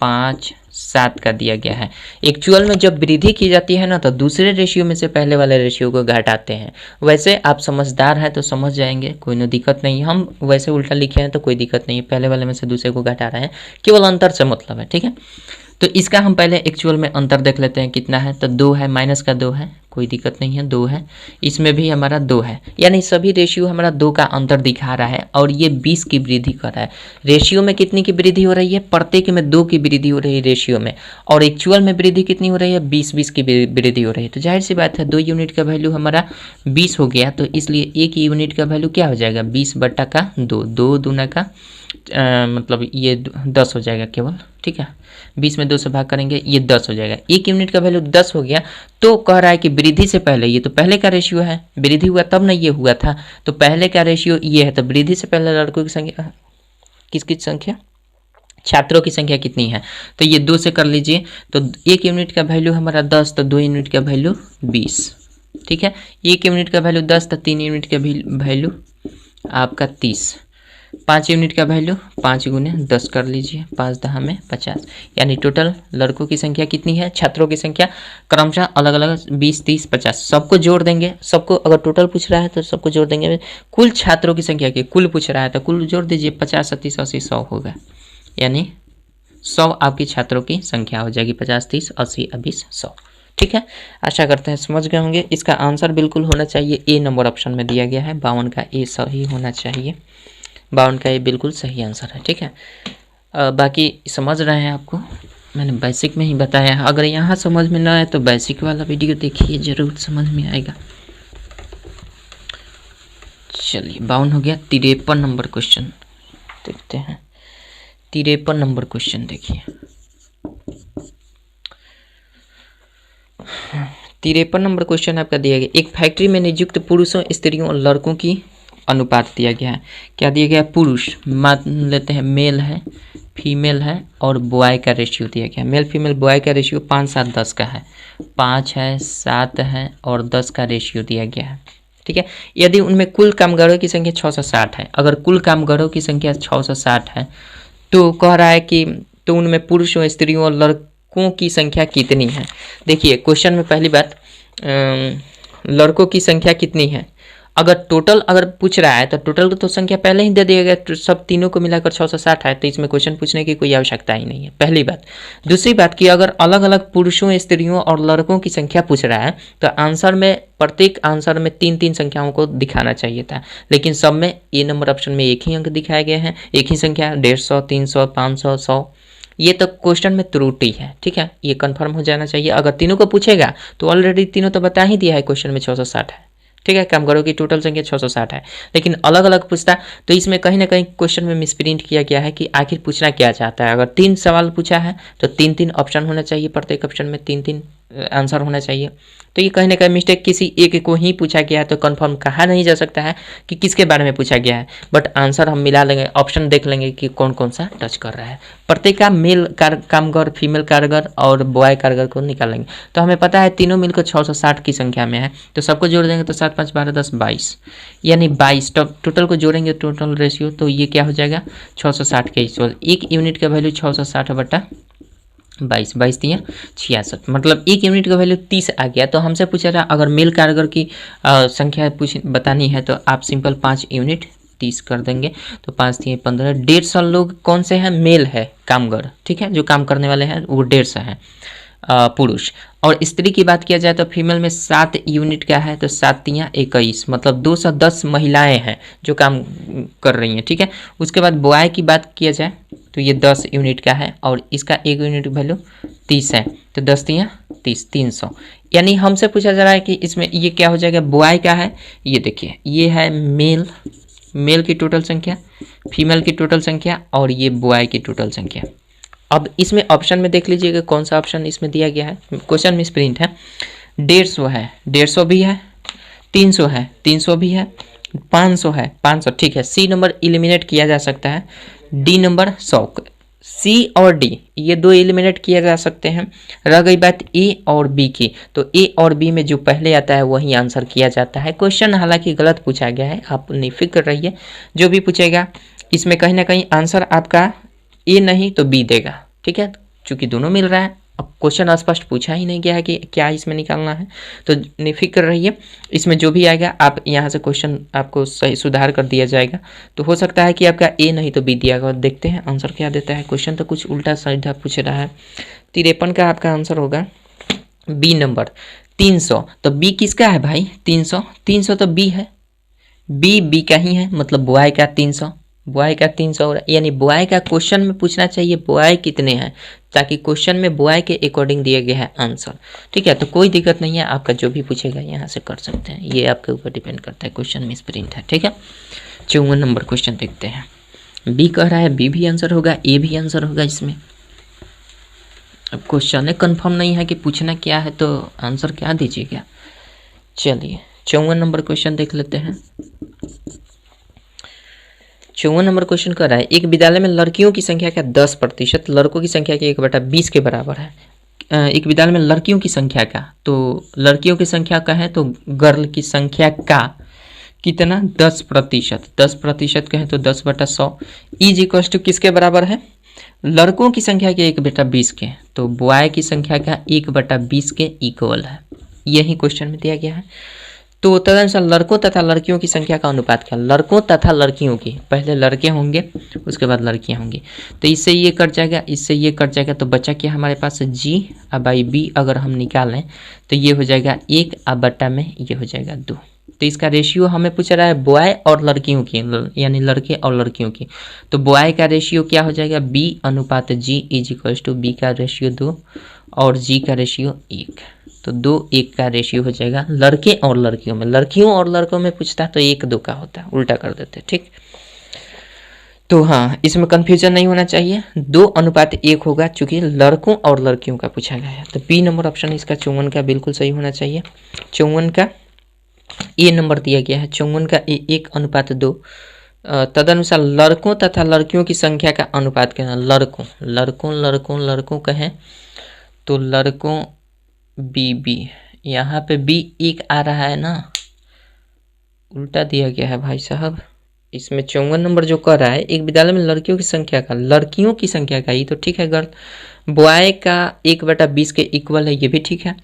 5 7 का दिया गया है। एक्चुअल में जब वृद्धि की जाती है ना तो दूसरे रेशियो में से पहले वाले रेशियो को घटाते हैं। वैसे आप समझदार हैं तो समझ जाएंगे, कोई ना दिक्कत नहीं। हम वैसे उल्टा लिखे हैं तो कोई दिक्कत नहीं है, पहले वाले में से दूसरे को घटा रहे हैं, केवल अंतर से मतलब है, ठीक है। तो इसका हम पहले एक्चुअल में अंतर देख लेते हैं कितना है, तो 2 है, माइनस का 2 है, कोई दिक्कत नहीं है, 2 है, इसमें भी हमारा 2 है, यानी सभी रेशियो हमारा 2 का अंतर दिखा रहा है और ये 20 की वृद्धि कर रहा है। रेशियो में कितनी की वृद्धि हो रही है, प्रत्येक में 2 की वृद्धि हो रही है रेशियो में, और एक्चुअल में वृद्धि कितनी हो रही है 20 की वृद्धि हो रही है। तो जाहिर सी बात है 2 यूनिट का वैल्यू हमारा 20 हो गया, तो इसलिए 1 यूनिट का वैल्यू क्या हो जाएगा 20 बटा का 2, 2 दूना का मतलब ये 10 हो जाएगा केवल, ठीक है। 20 में 2 से भाग करेंगे ये 10 हो जाएगा। 1 यूनिट का वैल्यू 10 हो गया, तो कह रहा है कि वृद्धि से पहले, ये तो पहले का रेशियो है, वृद्धि हुआ तब ना ये हुआ था, तो पहले का रेशियो ये है, तो वृद्धि से पहले लड़कों की संख्या, किसकी संख्या, छात्रों की संख्या कितनी है, तो ये 2 से कर लीजिए। तो 1 यूनिट का वैल्यू हमारा 10, तो 2 यूनिट का वैल्यू 20, ठीक है। 1 यूनिट का वैल्यू 10, तो 3 यूनिट का वैल्यू आपका 30, 5 यूनिट का वैल्यू 5 गुने 10 कर लीजिए, 5 10 में 50, यानी टोटल लड़कों की संख्या कितनी है, छात्रों की संख्या क्रमशः अलग अलग 20 30 50 सबको जोड़ देंगे। सबको अगर टोटल पूछ रहा है तो सबको जोड़ देंगे। कुल छात्रों की संख्या की कुल पूछ रहा है तो कुल जोड़ दीजिए, 50 30 80 100 होगा, यानी 100 आपकी छात्रों की संख्या हो जाएगी। 50 30 80 20 100, ठीक है। आशा करते हैं समझ गए होंगे। इसका आंसर बिल्कुल होना चाहिए ए नंबर ऑप्शन में दिया गया है, 52 का ए सही होना चाहिए, 52 का ये बिल्कुल सही आंसर है, ठीक है। बाकी समझ रहे हैं, आपको मैंने बेसिक में ही बताया है, अगर यहाँ समझ में ना आए तो बेसिक वाला वीडियो देखिए, जरूर समझ में आएगा। चलिए 52 हो गया। 53 नंबर क्वेश्चन देखते हैं। 53 नंबर क्वेश्चन देखिए, 53 नंबर क्वेश्चन आपका दिया गया, एक फैक्ट्री में नियुक्त पुरुषों स्त्रियों और लड़कों की अनुपात दिया गया है। क्या दिया गया, पुरुष मान लेते हैं मेल है, फीमेल है, और बॉय का रेशियो दिया गया। मेल फीमेल बॉय का रेशियो 5 7 10 का है, 5 है 7 है और 10 का रेशियो दिया गया है, ठीक है। यदि उनमें कुल कामगारों की संख्या 660 है, अगर कुल कामगारों की संख्या 660 है तो कह रहा है कि तो उनमें पुरुषों स्त्रियों और लड़कों की संख्या कितनी है। देखिए क्वेश्चन में पहली बात लड़कों की संख्या कितनी है, अगर टोटल अगर पूछ रहा है तो टोटल तो संख्या पहले ही दे दिया गया, तो सब तीनों को मिलाकर 660 है, तो इसमें क्वेश्चन पूछने की कोई आवश्यकता ही नहीं है, पहली बात। दूसरी बात कि अगर अलग अलग पुरुषों स्त्रियों और लड़कों की संख्या पूछ रहा है तो आंसर में प्रत्येक आंसर में 3 3 संख्याओं को दिखाना चाहिए था, लेकिन सब में ए नंबर ऑप्शन में एक ही अंक दिखाए गए हैं, एक ही संख्या 150 300 500 100, ये तो क्वेश्चन में त्रुटि है, ठीक है। ये कंफर्म हो जाना चाहिए। अगर तीनों को पूछेगा तो ऑलरेडी तीनों तो बता ही दिया है क्वेश्चन में 660 है, ठीक है। कामगारों की टोटल संख्या 660 है, लेकिन अलग अलग पूछता तो इसमें कहीं ना कहीं क्वेश्चन में मिसप्रिंट किया गया है कि आखिर पूछना क्या चाहता है। अगर 3 सवाल पूछा है तो 3 3 ऑप्शन होना चाहिए, प्रत्येक ऑप्शन में 3 3 आंसर होना चाहिए। तो ये कहीं ना कहीं मिस्टेक किसी एक को ही पूछा गया है, तो कंफर्म कहा नहीं जा सकता है कि किसके बारे में पूछा गया है, बट आंसर हम मिला लेंगे, ऑप्शन देख लेंगे कि कौन कौन सा टच कर रहा है। प्रत्येक मेल कामगार, फीमेल कामगार और बॉय कामगार को निकालेंगे। तो हमें पता है तीनों मिलकर 660 की संख्या में है, तो सबको जोड़ देंगे तो 7 5 12 10 22, यानी 22 टोटल को जोड़ेंगे, टोटल रेशियो, तो ये क्या हो जाएगा 660 के इक्वल। एक यूनिट का वैल्यू 660/22, 22 दिया 66, मतलब एक यूनिट का वैल्यू 30 आ गया। तो हमसे पूछा था अगर मेल कारीगर की संख्या बतानी है, तो आप सिंपल 5 यूनिट 30 कर देंगे, तो 5 दिए 15, 150 लोग कौन से हैं, मेल है कामगार, ठीक है, जो काम करने वाले हैं वो 150 हैं पुरुष। और स्त्री की बात किया जाए तो फीमेल में 7 यूनिट का है, तो 7 तियाँ 21, मतलब 210 महिलाएं हैं जो काम कर रही हैं, ठीक है। उसके बाद बॉय की बात किया जाए तो ये 10 यूनिट का है और इसका एक यूनिट वैल्यू 30 है, तो 10 तियाँ 30, 300। यानी हमसे पूछा जा रहा है कि इसमें ये क्या हो जाएगा, बॉय का है, ये देखिए ये है मेल की टोटल संख्या, फीमेल की टोटल संख्या और ये बॉय की टोटल संख्या। अब इसमें ऑप्शन में देख लीजिएगा कौन सा ऑप्शन इसमें दिया गया है, क्वेश्चन में प्रिंट है 150 है, 150 भी है, 300 है, 300 भी है, 500 है, 500, ठीक है। सी नंबर एलिमिनेट किया जा सकता है, डी नंबर 100, सी और डी ये दो एलिमिनेट किया जा सकते हैं। रह गई बात ए और बी की, तो ए और बी में जो पहले आता है वही आंसर किया जाता है। क्वेश्चन हालांकि गलत पूछा गया है, आप निफिक्र रहिए, जो भी पूछेगा इसमें कहीं ना कहीं आंसर आपका ए नहीं तो बी देगा, ठीक है, चूंकि दोनों मिल रहा है। अब क्वेश्चन स्पष्ट पूछा ही नहीं गया है कि क्या इसमें निकालना है, तो निफिक्र रहिए, इसमें जो भी आएगा आप यहाँ से क्वेश्चन आपको सही सुधार कर दिया जाएगा। तो हो सकता है कि आपका ए नहीं तो बी दिया गया, देखते हैं आंसर क्या देता है। क्वेश्चन तो कुछ उल्टा सीधा पूछ रहा है। 53 का आपका आंसर होगा बी नंबर 300। तो बी किसका है भाई, 300, 300 तो बी है, बी का ही है, मतलब बॉय का 300, बॉय का 300, यानी बॉय का क्वेश्चन में पूछना चाहिए बॉय कितने हैं, ताकि क्वेश्चन में बॉय के अकॉर्डिंग दिया गया है आंसर, ठीक है। तो कोई दिक्कत नहीं है, आपका जो भी पूछेगा यहाँ से कर सकते हैं, ये आपके ऊपर डिपेंड करता है, क्वेश्चन में प्रिंट है, ठीक है। 54 नंबर क्वेश्चन देखते हैं, बी कह रहा है, बी भी आंसर होगा, ए भी आंसर होगा इसमें। अब क्वेश्चन कन्फर्म नहीं है कि पूछना क्या है, तो आंसर क्या दीजिएगा। चलिए 54 नंबर क्वेश्चन देख लेते हैं। 54 नंबर क्वेश्चन कर रहा है, एक विद्यालय में लड़कियों की संख्या का 10%, लड़कों की संख्या के 1/20 के बराबर है। एक विद्यालय में लड़कियों की संख्या का, तो लड़कियों की संख्या का है तो गर्ल की संख्या का कितना 10%, 10% कहें तो 10/100 इज इक्वल टू किसके बराबर है, लड़कों की संख्या के 1/20 के, तो बॉय की संख्या का 1/20 के इक्वल है। यही क्वेश्चन में दिया गया है। तो तदनुसार लड़कों तथा लड़कियों की संख्या का अनुपात क्या, लड़कों तथा लड़कियों की, पहले लड़के होंगे उसके बाद लड़कियां होंगी, तो इससे ये कट जाएगा, इससे ये कट जाएगा, तो बचा क्या हमारे पास जी बाई बी अगर हम निकालें तो ये हो जाएगा 1 बटा में ये हो जाएगा 2। तो इसका रेशियो हमें पूछ रहा है बॉय और लड़कियों की, यानी लड़के और लड़कियों की, तो बॉय का रेशियो क्या हो जाएगा B/G is equal to B का रेशियो 2 और जी का रेशियो 1, तो 2:1 का रेशियो हो जाएगा लड़के और लड़कियों में। लड़कियों और लड़कों में पूछता है तो 1:2 का होता है, उल्टा कर देते, ठीक। तो हाँ, इसमें कंफ्यूजन नहीं होना चाहिए, 2:1 होगा, चूंकि लड़कों और लड़कियों का पूछा गया है। तो बी नंबर ऑप्शन इसका 54 का बिल्कुल सही होना चाहिए। 54 का ए नंबर दिया गया है, 54 का 1:2। तदनुसार लड़कों तथा लड़कियों की संख्या का अनुपात क्या है, लड़कों कहें तो लड़कों बी, यहाँ पे बी 1 आ रहा है ना, उल्टा दिया गया है भाई साहब। इसमें 54 नंबर जो कर रहा है, एक विद्यालय में लड़कियों की संख्या का, लड़कियों की संख्या का, ये तो ठीक है गर्ल, बॉय का 1/20 के इक्वल है, ये भी ठीक है।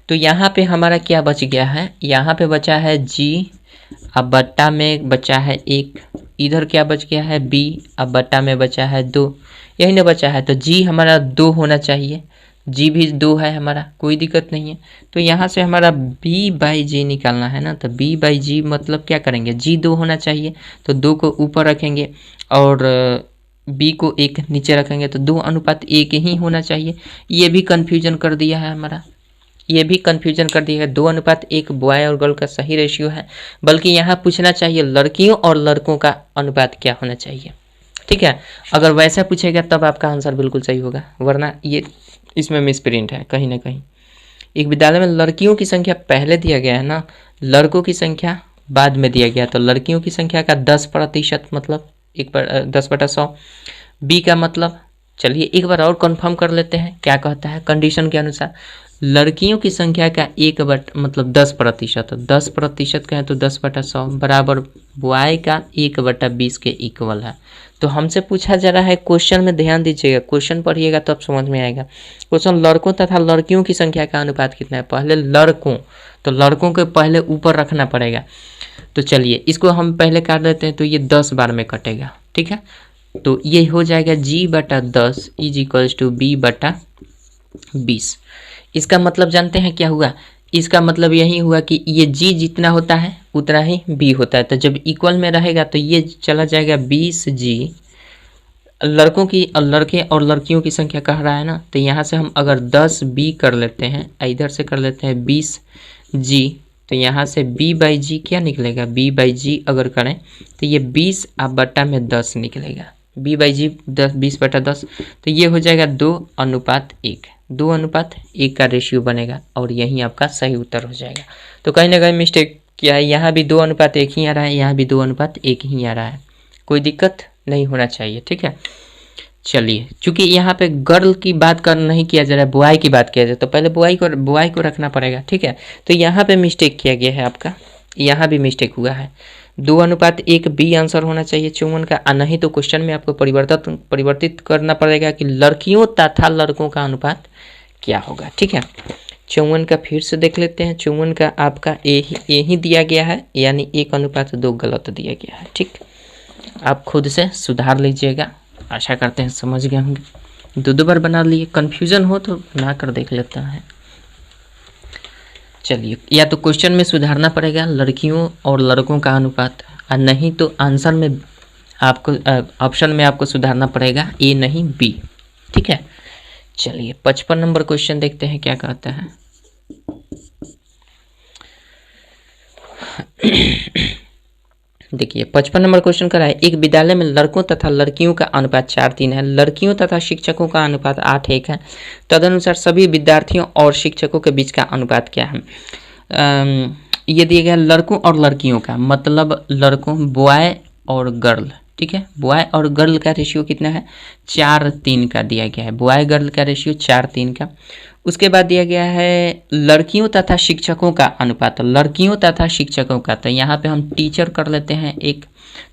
तो यहाँ पे हमारा क्या बच गया है, यहाँ पे बचा है जी, अब बट्टा में बचा है 1, इधर क्या बच गया है बी, अब बट्टा में बचा है 2, यही ना बचा है, तो जी हमारा 2 होना चाहिए, जी भी 2 है हमारा, कोई दिक्कत नहीं है। तो यहाँ से हमारा B/G निकालना है ना, तो B/G मतलब क्या करेंगे, जी 2 होना चाहिए, तो 2 को ऊपर रखेंगे और B को 1 नीचे रखेंगे, तो 2:1 ही होना चाहिए। ये भी कन्फ्यूजन कर दिया है हमारा, ये भी कन्फ्यूजन कर दिया है, 2:1 बॉय और गर्ल का सही रेशियो है, बल्कि यहाँ पूछना चाहिए लड़कियों और लड़कों का अनुपात क्या होना चाहिए, ठीक है। अगर वैसा पूछेगा तब आपका आंसर बिल्कुल सही होगा, वरना ये इसमें मिसप्रिंट है कहीं ना कहीं, एक विद्यालय में लड़कियों की संख्या पहले दिया गया है ना, लड़कों की संख्या बाद में दिया गया, तो लड़कियों की संख्या का 10% मतलब 10/100। बी का मतलब, चलिए एक बार और कंफर्म कर लेते हैं क्या कहता है कंडीशन के अनुसार। लड़कियों की संख्या का 10%, 10% का है तो 10/100 बराबर बॉय का 1/20 के इक्वल है। तो हमसे पूछा जा रहा है क्वेश्चन में, ध्यान दीजिएगा, क्वेश्चन पढ़िएगा तब समझ में आएगा। क्वेश्चन लड़कों तथा लड़कियों की संख्या का अनुपात कितना है। पहले लड़कों, तो लड़कों को पहले ऊपर रखना पड़ेगा। तो चलिए इसको हम पहले काट देते हैं, तो ये 10 बार में कटेगा, ठीक है। तो ये हो जाएगा G/10 = B/20। इसका मतलब जानते हैं क्या हुआ, इसका मतलब यही हुआ कि ये G जितना होता है उतना ही B होता है। तो जब इक्वल में रहेगा तो ये चला जाएगा 20G। लड़कों की और लड़के और लड़कियों की संख्या कह रहा है ना, तो यहाँ से हम अगर 10B कर लेते हैं, इधर से कर लेते हैं 20G, तो यहाँ से B/G क्या निकलेगा, B/G अगर करें तो ये 20/10 निकलेगा। B/G 20/10, तो ये हो जाएगा 2:1, 2:1 का रेशियो बनेगा और यही आपका सही उत्तर हो जाएगा। तो कहीं ना कहीं मिस्टेक किया है, यहाँ भी 2:1 ही आ रहा है, यहाँ भी 2:1 ही आ रहा है, कोई दिक्कत नहीं होना चाहिए, ठीक है। चलिए चूंकि यहाँ पे गर्ल की बात कर नहीं किया जा रहा है, बॉय की बात किया जाए, तो पहले बॉय को रखना पड़ेगा, ठीक है। तो यहाँ पे मिस्टेक किया गया है आपका, यहाँ भी मिस्टेक हुआ है। 2:1 बी आंसर होना चाहिए 54 का, नहीं तो क्वेश्चन में आपको परिवर्तित करना पड़ेगा कि लड़कियों तथा लड़कों का अनुपात क्या होगा, ठीक है। 54 का फिर से देख लेते हैं। 54 का आपका ए ही दिया गया है, यानी 1:2 गलत दिया गया है, ठीक। आप खुद से सुधार लीजिएगा, आशा करते हैं समझ गए होंगे। 2 बार बना लिए, कन्फ्यूजन हो तो ना कर देख लेता है। चलिए, या तो क्वेश्चन में सुधारना पड़ेगा लड़कियों और लड़कों का अनुपात, और नहीं तो आंसर में आपको ऑप्शन में आपको सुधारना पड़ेगा ए नहीं बी, ठीक है। चलिए 55 नंबर क्वेश्चन देखते हैं क्या कहता है। देखिए 55 नंबर क्वेश्चन कर रहा है, एक विद्यालय में लड़कों तथा लड़कियों का अनुपात 4:3 है, लड़कियों तथा शिक्षकों का अनुपात 8:1 है, तदनुसार सभी विद्यार्थियों और शिक्षकों के बीच का अनुपात क्या है। ये दिया गया लड़कों और लड़कियों का, मतलब लड़कों बॉय और गर्ल, ठीक है। बॉय और गर्ल का रेशियो कितना है, 4:3 का दिया गया है, बॉय गर्ल का रेशियो 4:3 का। उसके बाद दिया गया है लड़कियों तथा शिक्षकों का अनुपात, लड़कियों तथा शिक्षकों का, तो यहाँ पे हम टीचर कर लेते हैं एक,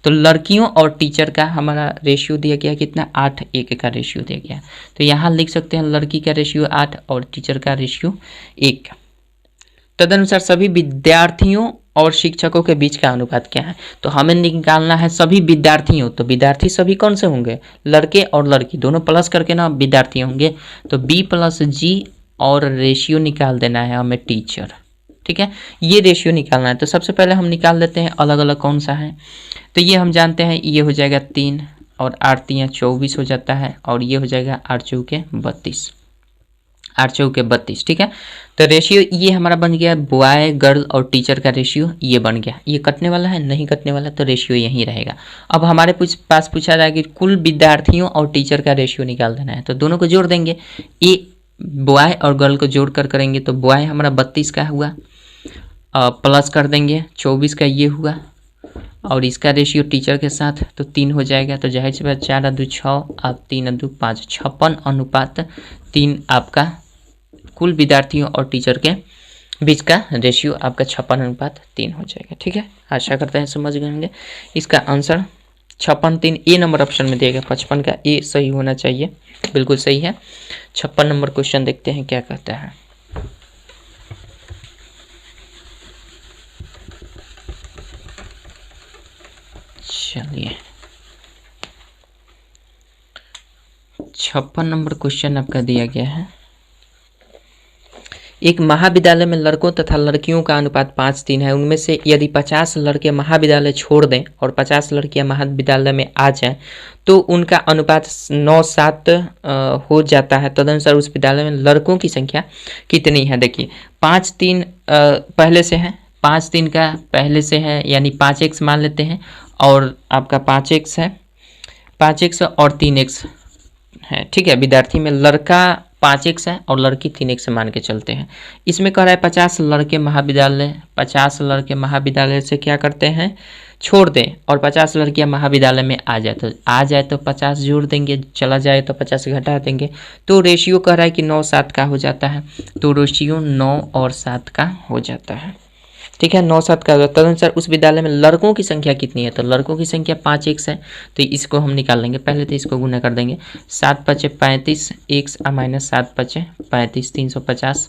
तो लड़कियों और टीचर का हमारा रेशियो दिया गया कितना, 8:1 का रेशियो दिया गया। तो यहाँ लिख सकते हैं लड़की का रेशियो 8 और टीचर का रेशियो 1। तदनुसार सभी विद्यार्थियों और शिक्षकों के बीच का अनुपात क्या है, तो हमें निकालना है सभी विद्यार्थियों, तो विद्यार्थी सभी कौन से होंगे, लड़के और लड़की दोनों प्लस करके ना विद्यार्थी होंगे, तो B+G और रेशियो निकाल देना है हमें टीचर, ठीक है। ये रेशियो निकालना है, तो सबसे पहले हम निकाल लेते हैं अलग अलग कौन सा है। तो ये हम जानते हैं, ये हो जाएगा 3 और 8×3 24 हो जाता है, और ये हो जाएगा 8×4 32, 8×4 32, ठीक है। तो रेशियो ये हमारा बन गया, बॉय गर्ल और टीचर का रेशियो ये बन गया। ये कटने वाला है, नहीं कटने वाला, तो रेशियो यहीं रहेगा। अब हमारे पास पूछा जाएगा कि कुल विद्यार्थियों और टीचर का रेशियो निकाल देना है, तो दोनों को जोड़ देंगे, ये बॉय और गर्ल को जोड़ कर करेंगे, तो बॉय हमारा 32 का हुआ, प्लस कर देंगे 24 का ये हुआ, और इसका रेशियो टीचर के साथ तो 3 हो जाएगा, तो जाहिर सी बात 4×2 6 आप 3×2 5, 56:3 आपका कुल विद्यार्थियों और टीचर के बीच का रेशियो आपका 56:3 हो जाएगा, ठीक है। आशा करते हैं समझ गए होंगे। इसका आंसर 56:3 ए नंबर ऑप्शन में दिया गया, 55 का ए सही होना चाहिए, बिल्कुल सही है। 56 नंबर क्वेश्चन देखते हैं क्या कहता है। चलिए 56 नंबर क्वेश्चन आपका दिया गया है, एक महाविद्यालय में लड़कों तथा लड़कियों का अनुपात 5:3 है, उनमें से यदि 50 लड़के महाविद्यालय छोड़ दें और 50 लड़कियां महाविद्यालय में आ जाएं तो उनका अनुपात 9:7 हो जाता है, तदनुसार उस विद्यालय में लड़कों की संख्या कितनी है। देखिए 5:3 पहले से है, 5:3 का पहले से है, यानी 5x मान लेते हैं, और आपका 5x है, 5x और 3x है, ठीक है। विद्यार्थी में लड़का 5x है और लड़की 3x मान के चलते हैं। इसमें कह रहा है 50 लड़के महाविद्यालय से क्या करते हैं, छोड़ दें, और 50 लड़कियां महाविद्यालय में आ जाए तो 50 जोड़ देंगे, चला जाए तो 50 घटा देंगे। तो रेशियो कह रहा है कि 9:7 का हो जाता है, तो रेशियो 9 और 7 का हो जाता है। ठीक है, 9:7 का। तदनुसार उस विद्यालय में लड़कों की संख्या कितनी है, तो लड़कों की संख्या 5x है, तो इसको हम निकाल लेंगे। पहले तो इसको गुना कर देंगे, 7×5 = 35, x माइनस 7×5 = 35, 350,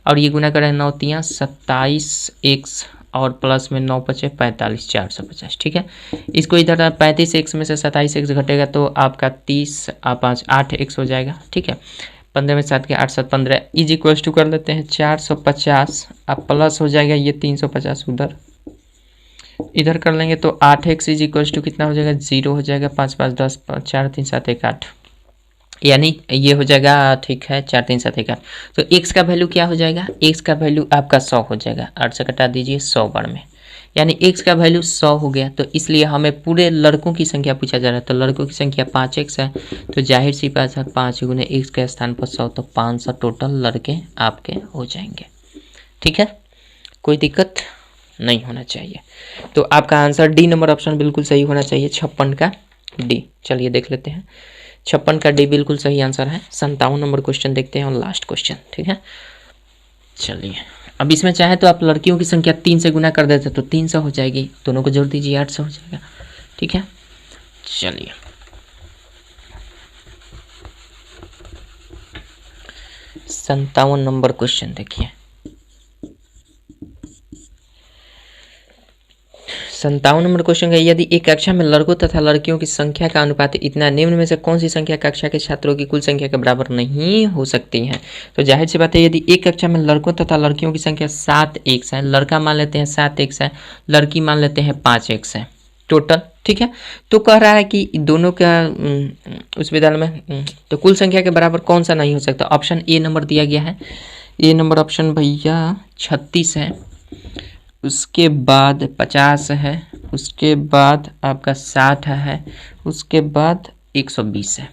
और ये गुना करें 9 × 3 = 27x और प्लस में 9×5 = 45, 450। ठीक है, इसको इधर 35x में से 27x घटेगा तो आपका 30 5 8x हो जाएगा। ठीक है, 15 में 7 के 8 7 15 इज इक्वल्स टू कर लेते हैं 450, अब प्लस हो जाएगा ये 350 इधर कर लेंगे तो 8x इज इक्वल्स टू कितना हो जाएगा, 0 हो जाएगा, 5 5 10 4 3 7 1 8, यानी ये हो जाएगा। ठीक है, 4 3 7 1 8, तो x का वैल्यू क्या हो जाएगा, x का वैल्यू आपका 100 हो जाएगा। 8 से घटा दीजिए 100 बार में, यानी x का वैल्यू 100 हो गया। तो इसलिए हमें पूरे लड़कों की संख्या पूछा जा रहा है, तो लड़कों की संख्या 5x है, तो जाहिर सी बात है 5 गुने x के स्थान पर 100, तो 500 टोटल लड़के आपके हो जाएंगे। ठीक है, कोई दिक्कत नहीं होना चाहिए। तो आपका आंसर डी नंबर ऑप्शन बिल्कुल सही होना चाहिए, 56 का डी। चलिए देख लेते हैं, 56 का डी बिल्कुल सही आंसर है। 57 नंबर क्वेश्चन देखते हैं और लास्ट क्वेश्चन। ठीक है, चलिए अब इसमें चाहे तो आप लड़कियों की संख्या 3 से गुना कर देते तो 300 हो जाएगी, दोनों को जोड़ दीजिए 800 हो जाएगा। ठीक है, चलिए 57 नंबर क्वेश्चन देखिए। 57 नंबर क्वेश्चन है, यदि एक कक्षा में लड़कों तथा लड़कियों की संख्या का अनुपात इतना, निम्न में से कौन सी संख्या कक्षा के छात्रों की कुल संख्या के बराबर नहीं हो सकती है। तो जाहिर सी बात है, यदि एक कक्षा में लड़कों तथा लड़कियों की संख्या 7x है, लड़का मान लेते हैं 7x है, लड़की मान लेते हैं 5x है टोटल। ठीक है, तो कह रहा है कि दोनों का उस विद्यालय में तो कुल संख्या के बराबर कौन सा नहीं हो सकता। ऑप्शन ए नंबर दिया गया है, ए नंबर ऑप्शन भैया 36 है, उसके बाद 50 है, उसके बाद आपका 60 है, उसके बाद 120 है।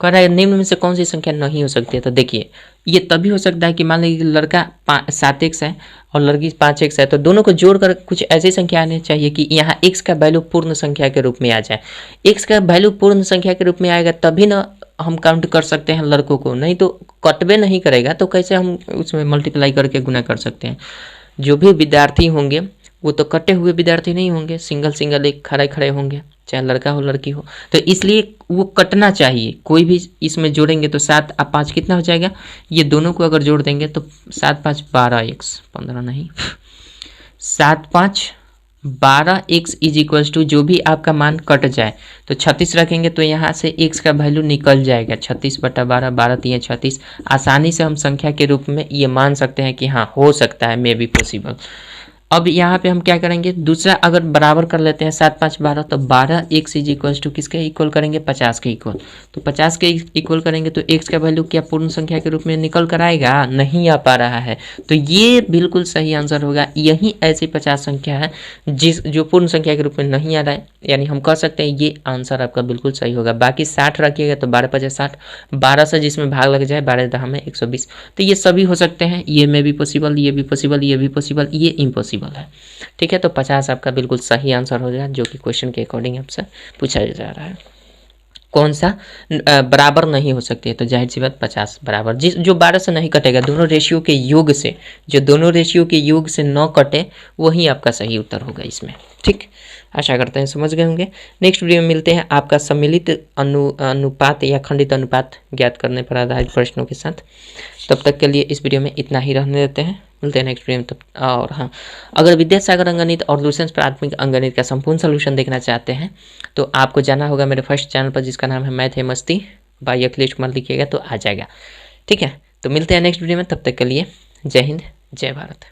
कह रहा है निम्न में से कौन सी संख्या नहीं हो सकती है। तो देखिए ये तभी हो सकता है कि मान लीजिए लड़का 7x है और लड़की 5x है, तो दोनों को जोड़कर कुछ ऐसी संख्या आनी चाहिए कि यहाँ x का वैल्यू पूर्ण संख्या के रूप में आ जाए। x का वैल्यू पूर्ण संख्या के रूप में आएगा तभी ना हम काउंट कर सकते हैं लड़कों को, नहीं तो कटवे नहीं करेगा तो कैसे हम उसमें मल्टीप्लाई करके गुना कर सकते हैं। जो भी विद्यार्थी होंगे वो तो कटे हुए विद्यार्थी नहीं होंगे, सिंगल सिंगल एक खड़े खड़े होंगे, चाहे लड़का हो लड़की हो, तो इसलिए वो कटना चाहिए। कोई भी इसमें जोड़ेंगे तो 7 और 5 कितना हो जाएगा, ये दोनों को अगर जोड़ देंगे तो 7 5 12x 15 नहीं 7 5 12x इज इक्वल्स टू जो भी आपका मान कट जाए तो 36 रखेंगे तो यहाँ से x का वैल्यू निकल जाएगा 36/12, 12 3 36। आसानी से हम संख्या के रूप में ये मान सकते हैं कि हाँ हो सकता है, मे बी पॉसिबल। अब यहाँ पे हम क्या करेंगे, दूसरा अगर बराबर कर लेते हैं 7 5 12, तो 12x इज इक्वल्स टू किसके इक्वल करेंगे, 50 के इक्वल। तो 50 के इक्वल करेंगे तो x का वैल्यू क्या पूर्ण संख्या के रूप में निकल कर आएगा, नहीं आ पा रहा है। तो ये बिल्कुल सही आंसर होगा। यही ऐसी 50 संख्या है जो पूर्ण संख्या के रूप में नहीं आ रहा है, यानी हम कह सकते हैं ये आंसर आपका बिल्कुल सही होगा। बाकी 60 रखिएगा तो 12 5 60, 12 से जिसमें भाग लग जाए 12 10 में 120। तो ये सभी हो सकते हैं, ये में भी पॉसिबल, ये भी पॉसिबल, ये भी पॉसिबल, ये इम्पॉसिबल है। ठीक है, तो 50 आपका बिल्कुल सही आंसर हो जाएगा जो कि क्वेश्चन के अकॉर्डिंग आपसे पूछा जा रहा है। कौन सा बराबर नहीं हो सकती है, तो जाहिर सी बात 50 बराबर जो 12 से नहीं कटेगा, दोनों रेशियो के योग से, जो दोनों रेशियो के योग से न कटे वही आपका सही उत्तर होगा इसमें। ठीक, आशा करते हैं समझ गए होंगे। नेक्स्ट वीडियो में मिलते हैं आपका सम्मिलित अनुपात या खंडित अनुपात ज्ञात करने पर आधारित प्रश्नों के साथ। तब तक के लिए इस वीडियो में इतना ही रहने देते हैं, मिलते हैं नेक्स्ट वीडियो में। तब और हाँ, अगर विद्यासागर अंगणित और दूसरे प्राथमिक अंगणित का संपूर्ण सोल्यूशन देखना चाहते हैं तो आपको जाना होगा मेरे फर्स्ट चैनल पर जिसका नाम है मैथ है मस्ती बाय अखिलेश कुमार, लिखिएगा तो आ जाएगा। ठीक है, तो मिलते हैं नेक्स्ट वीडियो में, तब तक के लिए जय हिंद जय भारत।